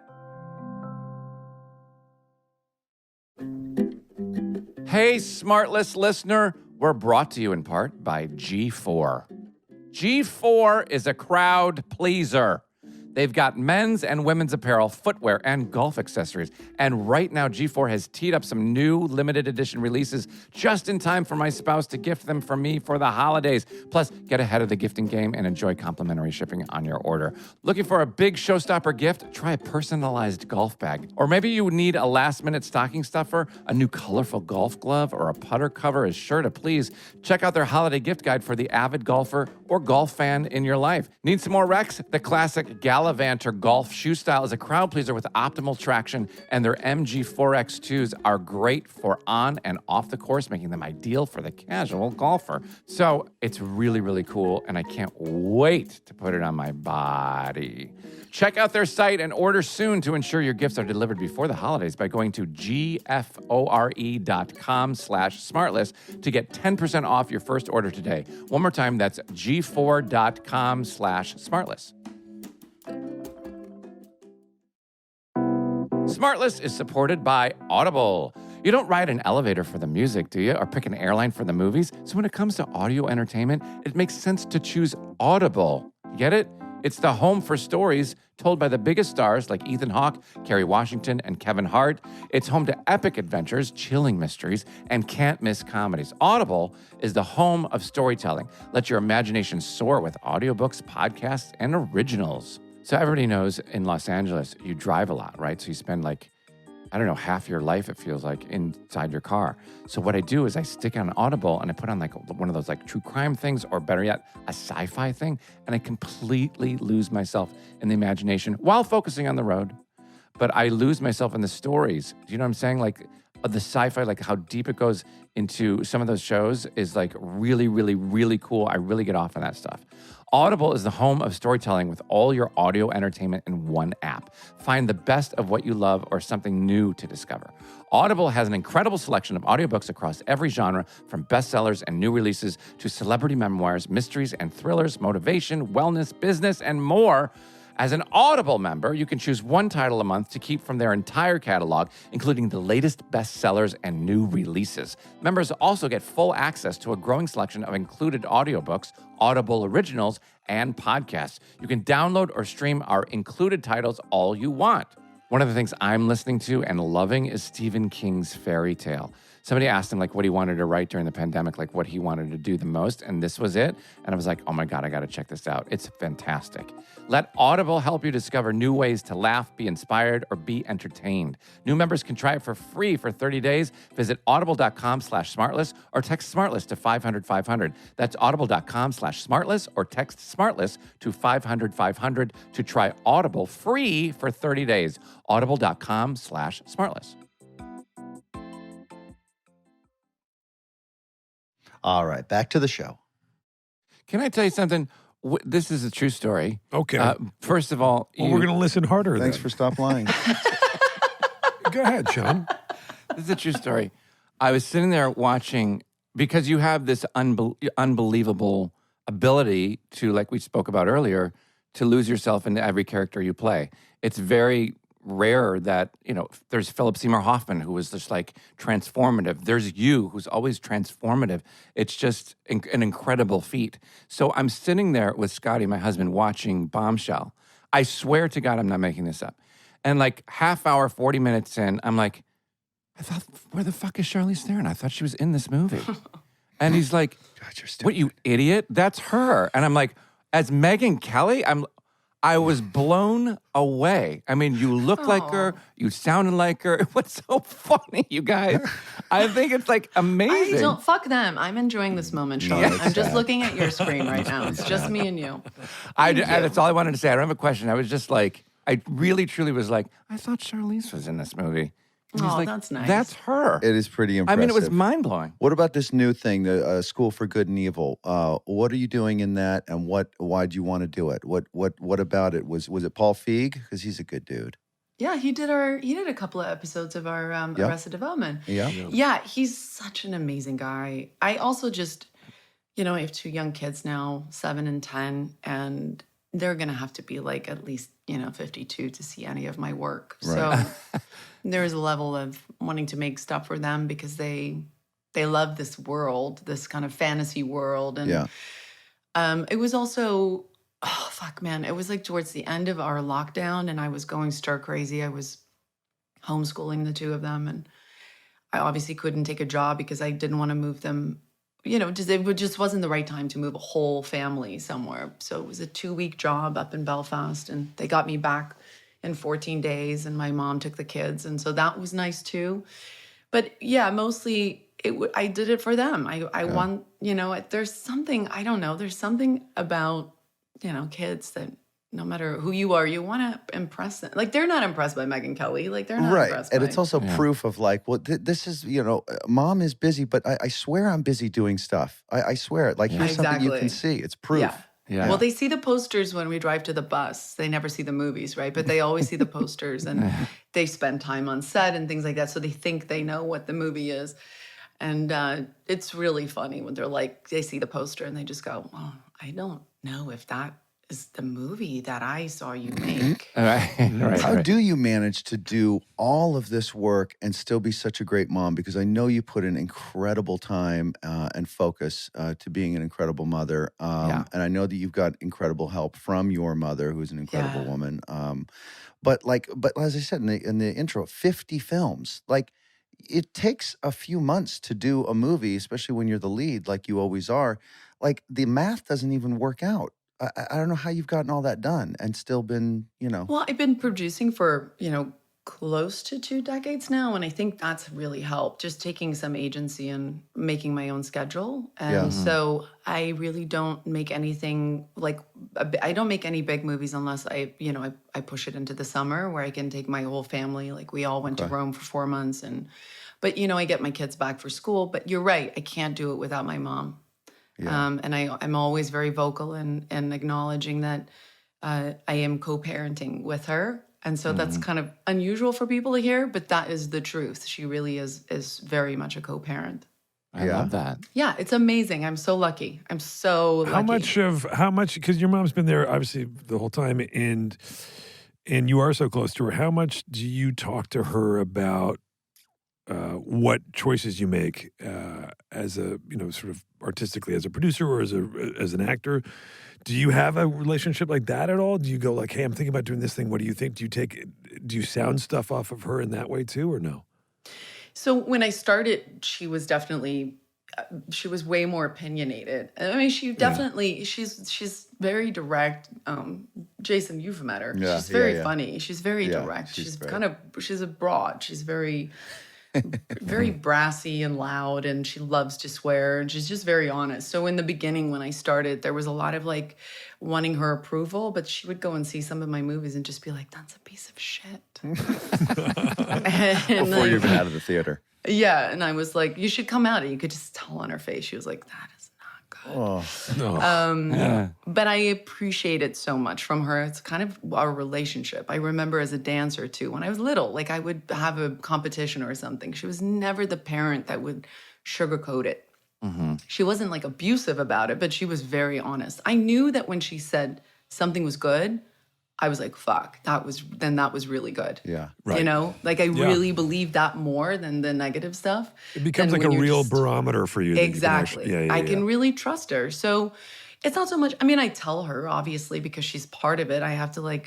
Hey, SmartLess listener, we're brought to you in part by G4. G4 is a crowd pleaser. They've got men's and women's apparel, footwear, and golf accessories. And right now, G4 has teed up some new limited edition releases just in time for my spouse to gift them for me for the holidays. Plus, get ahead of the gifting game and enjoy complimentary shipping on your order. Looking for a big showstopper gift? Try a personalized golf bag. Or maybe you need a last-minute stocking stuffer, a new colorful golf glove, or a putter cover is sure to please. Check out their holiday gift guide for the avid golfer or golf fan in your life. Need some more Rex? The classic Banter golf shoe style is a crowd pleaser with optimal traction, and their MG4X2s are great for on and off the course, making them ideal for the casual golfer. So it's really, really cool, and I can't wait to put it on my body. Check out their site and order soon to ensure your gifts are delivered before the holidays by going to gfore.com/smartless to get 10% off your first order today. One more time, that's g4.com/smartless. SmartLess is supported by Audible. You don't ride an elevator for the music, do you? Or pick an airline for the movies? So when it comes to audio entertainment, it makes sense to choose Audible. Get it? It's the home for stories told by the biggest stars like Ethan Hawke, Kerry Washington, and Kevin Hart. It's home to epic adventures, chilling mysteries, and can't-miss comedies. Audible is the home of storytelling. Let your imagination soar with audiobooks, podcasts, and originals. So everybody knows in Los Angeles, you drive a lot, right? So you spend half your life, it feels like, inside your car. So what I do is I stick on Audible and I put on one of those true crime things, or better yet, a sci-fi thing. And I completely lose myself in the imagination while focusing on the road. But I lose myself in the stories. Do you know what I'm saying? The sci-fi, how deep it goes into some of those shows is really, really, really cool. I really get off on that stuff. Audible is the home of storytelling with all your audio entertainment in one app. Find the best of what you love or something new to discover. Audible has an incredible selection of audiobooks across every genre, from bestsellers and new releases to celebrity memoirs, mysteries and thrillers, motivation, wellness, business, and more. As an Audible member, you can choose one title a month to keep from their entire catalog, including the latest bestsellers and new releases. Members also get full access to a growing selection of included audiobooks, Audible originals, and podcasts. You can download or stream our included titles all you want. One of the things I'm listening to and loving is Stephen King's Fairy Tale. Somebody asked him what he wanted to write during the pandemic, what he wanted to do the most, and this was it. And I was like, oh my God, I got to check this out. It's fantastic. Let Audible help you discover new ways to laugh, be inspired, or be entertained. New members can try it for free for 30 days. Visit audible.com/smartless or text SmartLess to 500-500. That's audible.com/smartless or text SmartLess to 500-500 to try Audible free for 30 days. Audible.com/smartless. All right, back to the show. Can I tell you something? This is a true story. Okay. First of all, we're going to listen harder. Thanks then. for stop lying. Go ahead, Sean. This is a true story. I was sitting there watching, because you have this unbelievable ability to, like we spoke about earlier, to lose yourself into every character you play. It's very rare that, there's Philip Seymour Hoffman, who was just transformative. There's you, who's always transformative. It's just an incredible feat. So I'm sitting there with Scotty, my husband, watching Bombshell. I swear to God, I'm not making this up. And half hour, 40 minutes in, I'm like, I thought, where the fuck is Charlize Theron? I thought she was in this movie. And he's like, God, you're stupid. what, you idiot? That's her. And I'm like, as Megyn Kelly, I was blown away. I mean, you look like her. You sounded like her. It was so funny, you guys. I think it's like amazing. I don't fuck them. I'm enjoying this moment, Sean. Yeah, I'm just sad. looking at your screen right now. It's just me and you. That's all I wanted to say. I don't have a question. I was just like, I really, truly was like, I thought Charlize was in this movie. And he's Oh, like, that's nice. That's her. It is pretty I impressive. mean, it was mind-blowing. What about this new thing, the School for Good and Evil? What are you doing in that, and why do you want to do it? What about it? Was it Paul Feig? Because he's a good dude. Yeah, he did a couple of episodes of our Arrested Development. Yeah. Yeah, he's such an amazing guy. I also just, I have 2 young kids now, 7 and 10, and they're going to have to be like at least, 52 to see any of my work. Right. So there's a level of wanting to make stuff for them because they love this world, this kind of fantasy world. And Yeah. it was also, oh, fuck, man. It was like towards the end of our lockdown and I was going stir crazy. I was homeschooling the 2 of them. And I obviously couldn't take a job because I didn't want to move them. It just wasn't the right time to move a whole family somewhere. So it was a 2-week job up in Belfast, and they got me back in 14 days, and my mom took the kids, and so that was nice too. But yeah, mostly I did it for them. I want, there's something, I don't know, there's something about, kids that no matter who you are, you want to impress them. Like, they're not impressed by Megyn Kelly. Like, they're not impressed And by... it's also proof of like, well, this is, mom is busy, but I swear I'm busy doing stuff. I swear it. Like, here's something you can see. It's proof. Yeah. Well, they see the posters when we drive to the bus. They never see the movies, right? But they always see the posters, and they spend time on set and things like that. So they think they know what the movie is. And it's really funny when they see the poster and they just go, oh, I don't know if that is the movie that I saw you make. How do you manage to do all of this work and still be such a great mom? Because I know you put in incredible time and focus to being an incredible mother. And I know that you've got incredible help from your mother, who's an incredible woman. But as I said in the intro, 50 films. Like, it takes a few months to do a movie, especially when you're the lead, like you always are. Like, the math doesn't even work out. I don't know how you've gotten all that done and still been, Well, I've been producing for, close to 2 decades now. And I think that's really helped, just taking some agency and making my own schedule. And so I really don't make anything I don't make any big movies unless I push it into the summer where I can take my whole family. Like, we all went to Rome for 4 months. But I get my kids back for school. But you're right, I can't do it without my mom. Yeah. And I'm always very vocal in acknowledging that I am co-parenting with her. And so that's kind of unusual for people to hear, but that is the truth. She really is very much a co-parent. I love that. Yeah, it's amazing. I'm so lucky. I'm so lucky. How much, because your mom's been there obviously the whole time and you are so close to her, how much do you talk to her about what choices you make as a, sort of artistically as a producer or as an actor? Do you have a relationship like that at all? Do you go like, hey, I'm thinking about doing this thing. What do you think? Do you sound stuff off of her in that way too, or no? So when I started, she was way more opinionated. I mean, she's very direct. Jason, you've met her. Yeah, she's very yeah. funny. She's very direct. she's She's a broad. She's very very brassy and loud, and she loves to swear, and she's just very honest. So in the beginning when I started, there was a lot of wanting her approval, but she would go and see some of my movies and just be like, that's a piece of shit. Before you're even out of the theater. Yeah, and I was like, you should come out. And you could just tell on her face. She was like, that is not good. Oh, no. But I appreciate it so much from her. It's kind of our relationship. I remember as a dancer too, when I was little, I would have a competition or something. She was never the parent that would sugarcoat it. Mm-hmm. She wasn't abusive about it, but she was very honest. I knew that when she said something was good, I was like, fuck, that was really good. yeah. Right. I really believed that more than the negative stuff. It becomes And like a when you're real just- barometer for you. that you can Exactly. actually- I can really trust her. So it's not so much, I tell her, obviously, because she's part of it. I have to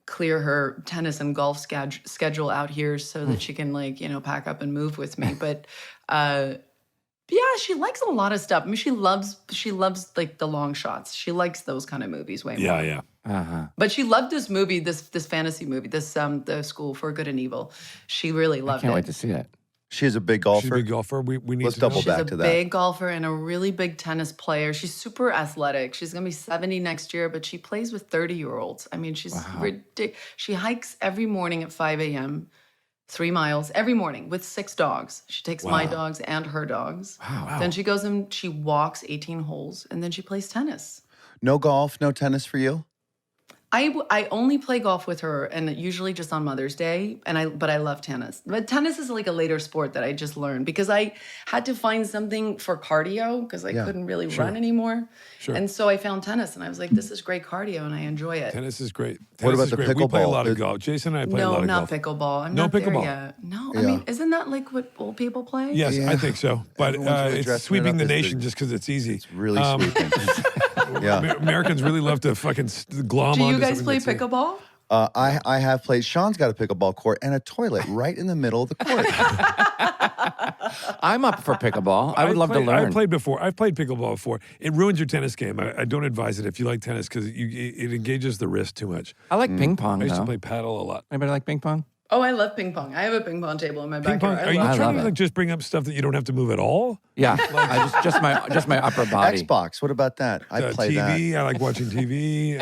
clear her tennis and golf schedule out here so that she can pack up and move with me. But yeah, she likes a lot of stuff. She loves the long shots. She likes those kind of movies way more. Yeah. But she loved this movie, this fantasy movie, the School for Good and Evil. She really loved Can't it. wait to see it. She's a big golfer. She's a big golfer. We need Let's to double know. She's back a to that. big golfer and a really big tennis player. She's super athletic. She's going to be 70 next year, but she plays with 30-year-olds. I mean, she's ridiculous. She hikes every morning at 5 a.m., 3 miles every morning with 6 dogs. She takes my dogs and her dogs. Wow. Then she goes and she walks 18 holes, and then she plays tennis. No golf, no tennis for you? I only play golf with her, and usually just on Mother's Day. But I love tennis. But tennis is like a later sport that I just learned because I had to find something for cardio because I couldn't really run anymore. Sure. And so I found tennis, and I was like, "This is great cardio, and I enjoy it." Tennis is great. What about Tennis is the great. We play a pickleball? lot of golf. Jason and I play a lot No, of not golf. pickleball. I'm No not there pickleball. yet. No, I Yeah. mean, isn't that like what old people play? Yes, Yeah. I think so. But Everyone's really dressing it's it sweeping up the as nation big. just because it's easy. It's really sweeping. Yeah. Americans really love to fucking glom Do onto you guys something play that's- pickleball? I have played. Sean's got a pickleball court and a toilet right in the middle of the court. I'm up for pickleball. I would love to learn. I've played before. I've played pickleball before. It ruins your tennis game. I don't advise it if you like tennis because it engages the wrist too much. I like ping pong, I used though. to play paddle a lot. Anybody like ping pong? Oh, I love ping pong. I have a ping pong table in my Ping backyard. pong. I Are you love I trying love to it. like just bring up stuff that you don't have to move at all? Yeah, just my upper body. Xbox. What about that? I play TV. I like watching TV.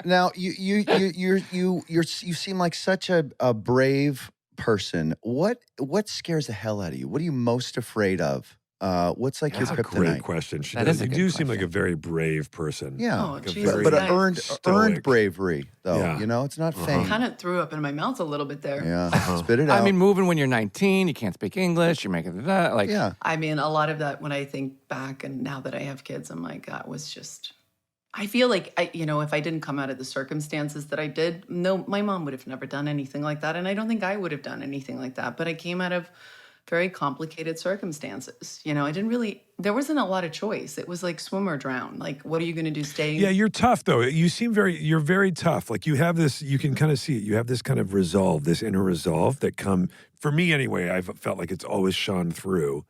Now you seem like such a brave person. What scares the hell out of you? What are you most afraid of? What's like That's your a great kryptonite? question. That is a you good do seem like a question. very brave person. Yeah, Oh, Like a Jesus. very but Nice. earned stoic. bravery though. Yeah. You know, it's not fame. kind of threw up in my mouth a little bit there. Yeah, spit it out. I mean, moving when you're 19, you can't speak English. You're making that like. yeah. I mean, a lot of that when I think back and now that I have kids, I'm like, that was just. I feel like if I didn't come out of the circumstances that I did, no, my mom would have never done anything like that, and I don't think I would have done anything like that. But I came out of very complicated circumstances. I didn't really. There wasn't a lot of choice. It was like swim or drown. Like, what are you going to do? Stay? Yeah, you're tough though. You're very tough. Like you have this, you can kind of see it. You have this kind of resolve, this inner resolve that for me anyway, I've felt like it's always shone through.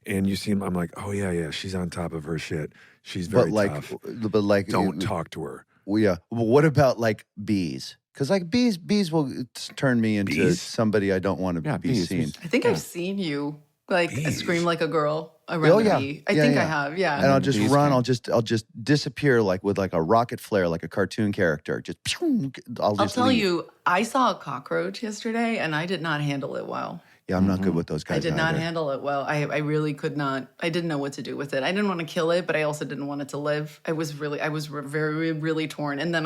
And I'm like, oh yeah, she's on top of her shit. She's very tough. But like, Don't talk to her. Well, yeah. Well, what about like bees? Because like bees will turn me into Bees? somebody I don't want to be bees. seen. I think I've seen you like Bees. scream like a girl around Oh, a yeah. bee. I Yeah, think yeah. I have. Yeah. And I'll just bees run. can- I'll just disappear like with like a rocket flare, like a cartoon character. Just pew, I'll I'll just tell leave. you, I saw a cockroach yesterday, and I did not handle it well. Yeah, I'm not good with those guys. I did not either. handle it well. I really could not. I didn't know what to do with it. I didn't want to kill it, but I also didn't want it to live. I was very, really torn. And then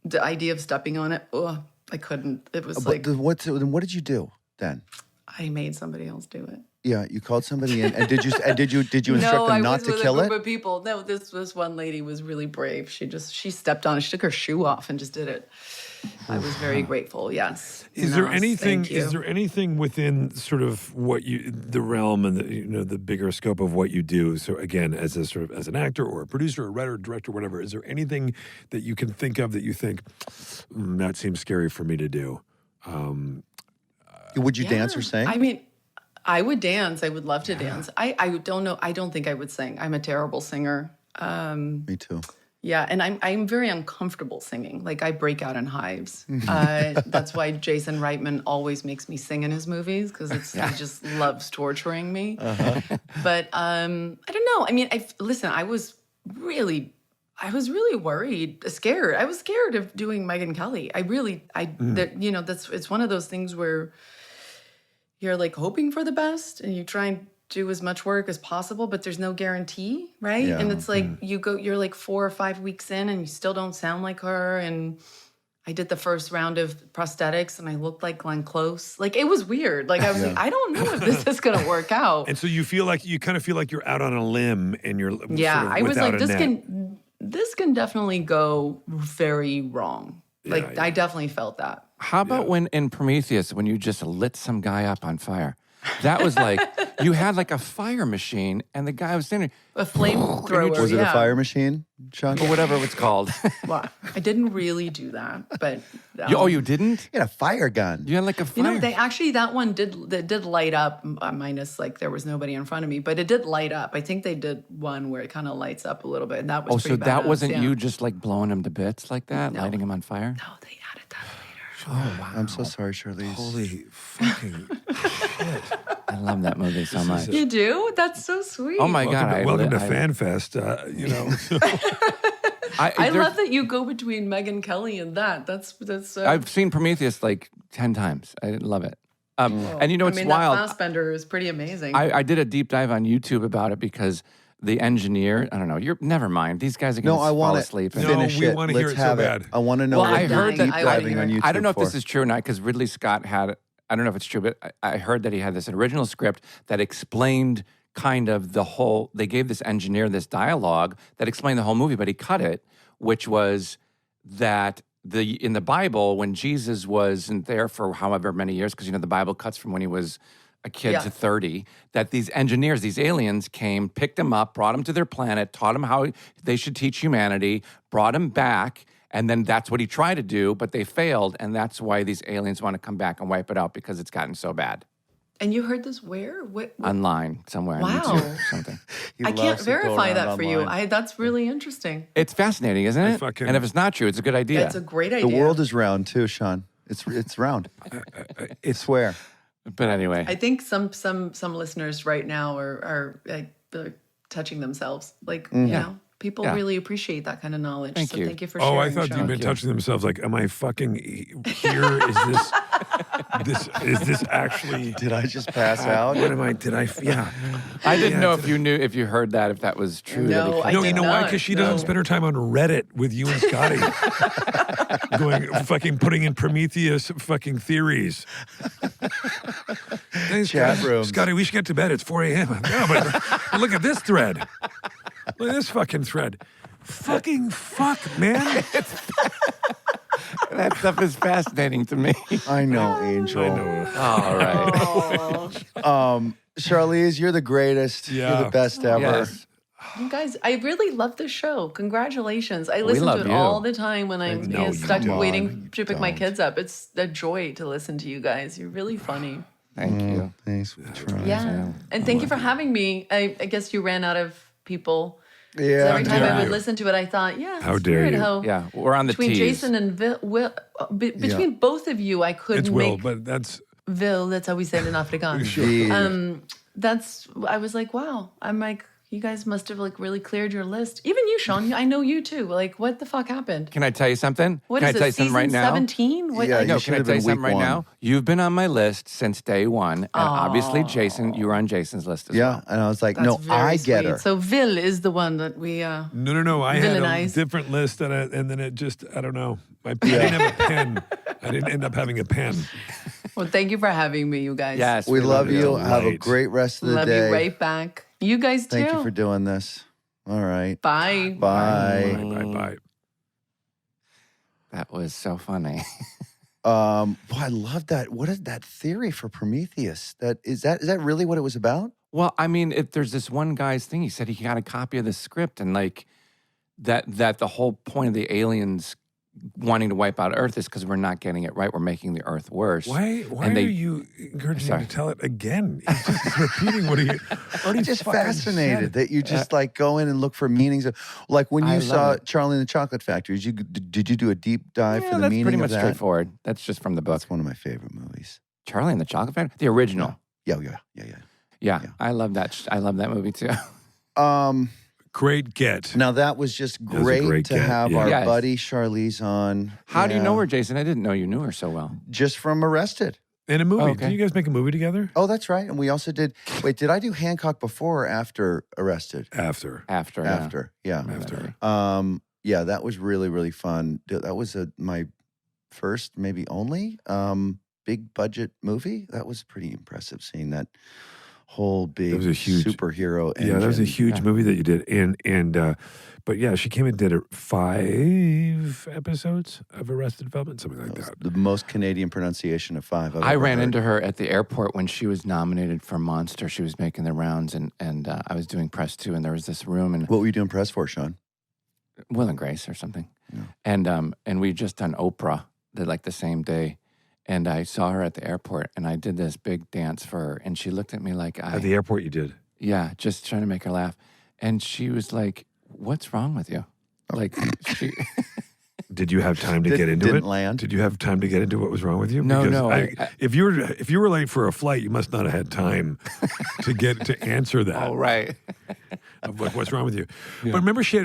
the idea of stepping on it, I couldn't. It was like But what did you do then? I made somebody else do it. Yeah, you called somebody in, and did you instruct No, I them not was to with kill a it? group of people. No, this one lady was really brave. She stepped on it. She took her shoe off and just did it. I was very grateful. Yes. Is there Yes, anything? thank you. Is there anything within sort of what the realm and the bigger scope of what you do? So again, as an actor or a producer, or a writer, director, whatever, is there anything that you can think of that you think that seems scary for me to do? Would you dance or Yeah. sing? I mean, I would dance. I would love to dance. I don't know. I don't think I would sing. I'm a terrible singer. Me too. Yeah, and I'm very uncomfortable singing. Like I break out in hives. That's why Jason Reitman always makes me sing in his movies because he just loves torturing me. But I don't know. I mean, I was really worried, scared. I was scared of doing Megyn Kelly. It's one of those things where you're like hoping for the best and you try and do as much work as possible, but there's no guarantee, right? Yeah. And it's like you're like 4 or 5 weeks in and you still don't sound like her. And I did the first round of prosthetics and I looked like Glenn Close. Like it was weird. Like I was like, I don't know if this is gonna work out. And so you kind of feel like you're out on a limb and you're Yeah, sort of I was without like, a net. this can definitely go very wrong. Like I definitely felt that. How about when in Prometheus, when you just lit some guy up on fire? That was like, you had like a fire machine and the guy was standing A flamethrower. Was it a yeah. fire machine, Sean? or whatever it was called. Well, I didn't really do that, but You didn't? You had a fire gun. You had like a fire. you know, they actually that one did light up. Minus like there was nobody in front of me, but it did light up. I think they did one where it kind of lights up a little bit, and that was Oh, pretty so that badass, wasn't yeah. you just like blowing him to bits like that, lighting him on fire? No, they added that later. Oh, wow. I'm so sorry, Charlize. Holy fucking shit. I love that movie so much. You do? That's so sweet. Oh my God. Welcome to FanFest. You know. I love that you go between Megyn Kelly and that. That's. I've seen Prometheus like 10 times. I love it. And you know, it's I mean, wild. that Fassbender is pretty amazing. I did a deep dive on YouTube about it because the engineer, I don't know, never mind. These guys are going to fall asleep. No, Finish we it. wanna hear Let's it so have bad. I want to know Well, what I heard you're that- deep diving on YouTube I don't know if for. this is true or not because Ridley Scott had, I don't know if it's true, but I heard that he had this original script that explained kind of the whole, they gave this engineer this dialogue that explained the whole movie, but he cut it, which was that in the Bible, when Jesus wasn't there for however many years, because, you know, the Bible cuts from when he was a kid to 30, that these engineers, these aliens came, picked him up, brought him to their planet, taught him how they should teach humanity, brought him back, and then that's what he tried to do, but they failed, and that's why these aliens want to come back and wipe it out because it's gotten so bad. and you heard this where? What? Online somewhere on Wow. YouTube or something. He I can't loves to go verify around that for you. online. That's really interesting. It's fascinating, isn't it? fucking- And if it's not true, it's a good idea. That's a great idea. The world is round too, Sean. It's round. I swear. But anyway. I think some listeners right now are like they're touching themselves. Like you know, people Yeah. really appreciate that kind of knowledge. Thank so you. thank you for sharing. Oh, I thought Sean. you'd been touching themselves. Like, am I fucking here? Is this actually? Did I just pass out? What am I? Did I? Yeah. I didn't Yeah, know did if you knew, if you heard that, if that was true. No, That'd be I No, did you know why? not. Because she No. doesn't spend her time on Reddit with you and Scotty, going fucking putting in Prometheus fucking theories. Hey, Chat Scotty, rooms. Scotty, we should get to bed. It's 4 a.m. No, but look at this thread. Look at this fucking thread. Fucking fuck, man. That stuff is fascinating to me. I know, Angel. I know. All right. Charlize, you're the greatest. You're Yeah. the best ever. Yes. You guys, I really love this show. Congratulations. I listen love to it you. all the time when I'm No, you stuck don't. waiting to pick my don't. kids up. It's a joy to listen to you guys. You're really funny. Thank you. Thanks for trying. Yeah. And thank you for having me. I guess you ran out of people. So Yeah. every time dare I would you. listen to it, I thought, yeah, How it's dare weird you. how Yeah, we're on the between tees. Jason and Will, between both of you, I couldn't It's Will, make but that's Will. That's how we said it in Afrikaans. Yeah. I was like, wow. I'm like, you guys must have like really cleared your list. Even you, Sean. I know you too. Like, what the fuck happened? Can I tell you something? What Can is I tell you it? something Season right now? 17? What? Yeah, I- you No, should can I have tell you been something right week now? one. You've been on my list since day one, and obviously, Jason, you were on Jason's list as Yeah. well. And I was like, That's no, very I get sweet. her. So Will is the one that we. no. I had a Villainized. different list, and then it just I don't know. I didn't have a pen. I didn't end up having a pen. Well, thank you for having me, you guys. Yes, We love you. Have a Delight. great rest of the Love day. you right back. You guys too. Thank you for doing this. All right. Bye. Bye. Bye. That was so funny. Boy, I love that. What is that theory for Prometheus? Is that really what it was about? Well, I mean, there's this one guy's thing. He said he got a copy of the script, and like that the whole point of the aliens wanting to wipe out Earth is because we're not getting it right. We're making the Earth worse. Why And are you encouraging Sorry. him to tell it again? He's just repeating what he already I'm just fucking fascinated said. that you just like go in and look for meanings of, like when I you love saw it. Charlie and the Chocolate Factory. Did you do a deep dive Yeah, for the that's meaning pretty of much that? straightforward. That's just from the book. That's one of my favorite movies. Charlie and the Chocolate Factory, the original. Yeah. Yeah, I love that. I love that movie too. Great get. Now that was just was a great great to get, have yeah. our Yes. buddy Charlize on. How do you Yeah. know her, Jason? I didn't know you knew her so well. Just from Arrested. In a movie. Oh, okay. Did you guys make a movie together? Oh, that's right. And we also did. Wait, did I do Hancock before or after Arrested? After. After. After. Yeah. After. Yeah, that was really, really fun. That was my first, maybe only, big budget movie. That was pretty impressive seeing that whole big That was a huge superhero engine. Yeah, that was a huge movie that you did. But yeah, she came and did 5 episodes of Arrested Development, something like that. The most Canadian pronunciation of 5 I've I ever ran heard. into her at the airport when she was nominated for Monster. She was making the rounds, and I was doing press too, and there was this room, and What were you doing press for, Sean? Will and Grace or something. Yeah. And we just done Oprah the same day. And I saw her at the airport and I did this big dance for her. And she looked at me like At the airport you did? Yeah, just trying to make her laugh. And she was like, "What's wrong with you?" Like she Did you have time to get into didn't it? land? Did you have time to get into what was wrong with you? No, Because no, if you were late for a flight, you must not have had time to answer that. Oh, right. Of what's wrong with you? But remember, she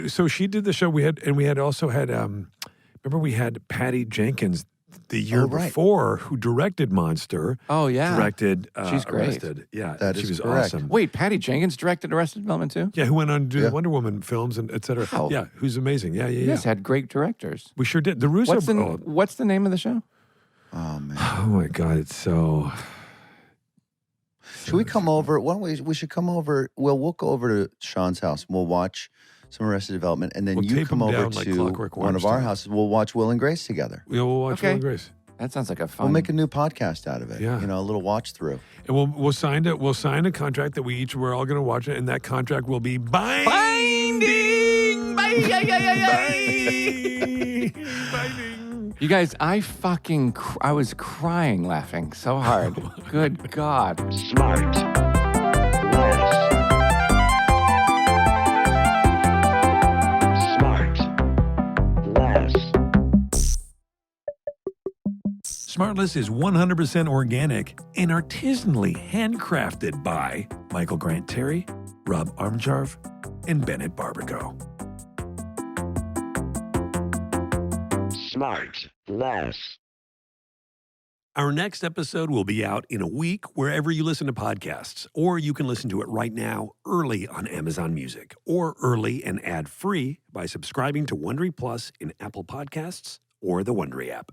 did the show. We had also had remember we had Patty Jenkins the year before, who directed Monster. Oh, yeah. Directed She's great. Arrested. Yeah, That she is was correct. awesome. Wait, Patty Jenkins directed Arrested Development too? Yeah, who went on to do the Wonder Woman films and et cetera. Wow. Yeah, who's amazing. Yeah. You guys had great directors. We sure did. The Russo. What's the name of the show? Oh, man. Oh my God, it's so. Should we come over? Why don't we should come over. Well, we'll go over to Sean's house and we'll watch some Arrested Development. And then We'll you tape come them over down like to Clockwork one of our Orange houses. We'll watch Will and Grace together. Yeah, we'll watch Will and Grace. That sounds like a fun. We'll make a new podcast out of it. Yeah. You know, a little watch through. And we'll sign a contract that we're all going to watch it, and that contract will be binding. Binding. You guys, I was crying laughing so hard. Good God. SmartLess. SmartLess is 100% organic and artisanally handcrafted by Michael Grant Terry, Rob Armjarv, and Bennett Barbago. SmartLess. Our next episode will be out in a week wherever you listen to podcasts, or you can listen to it right now early on Amazon Music, or early and ad-free by subscribing to Wondery Plus in Apple Podcasts or the Wondery app.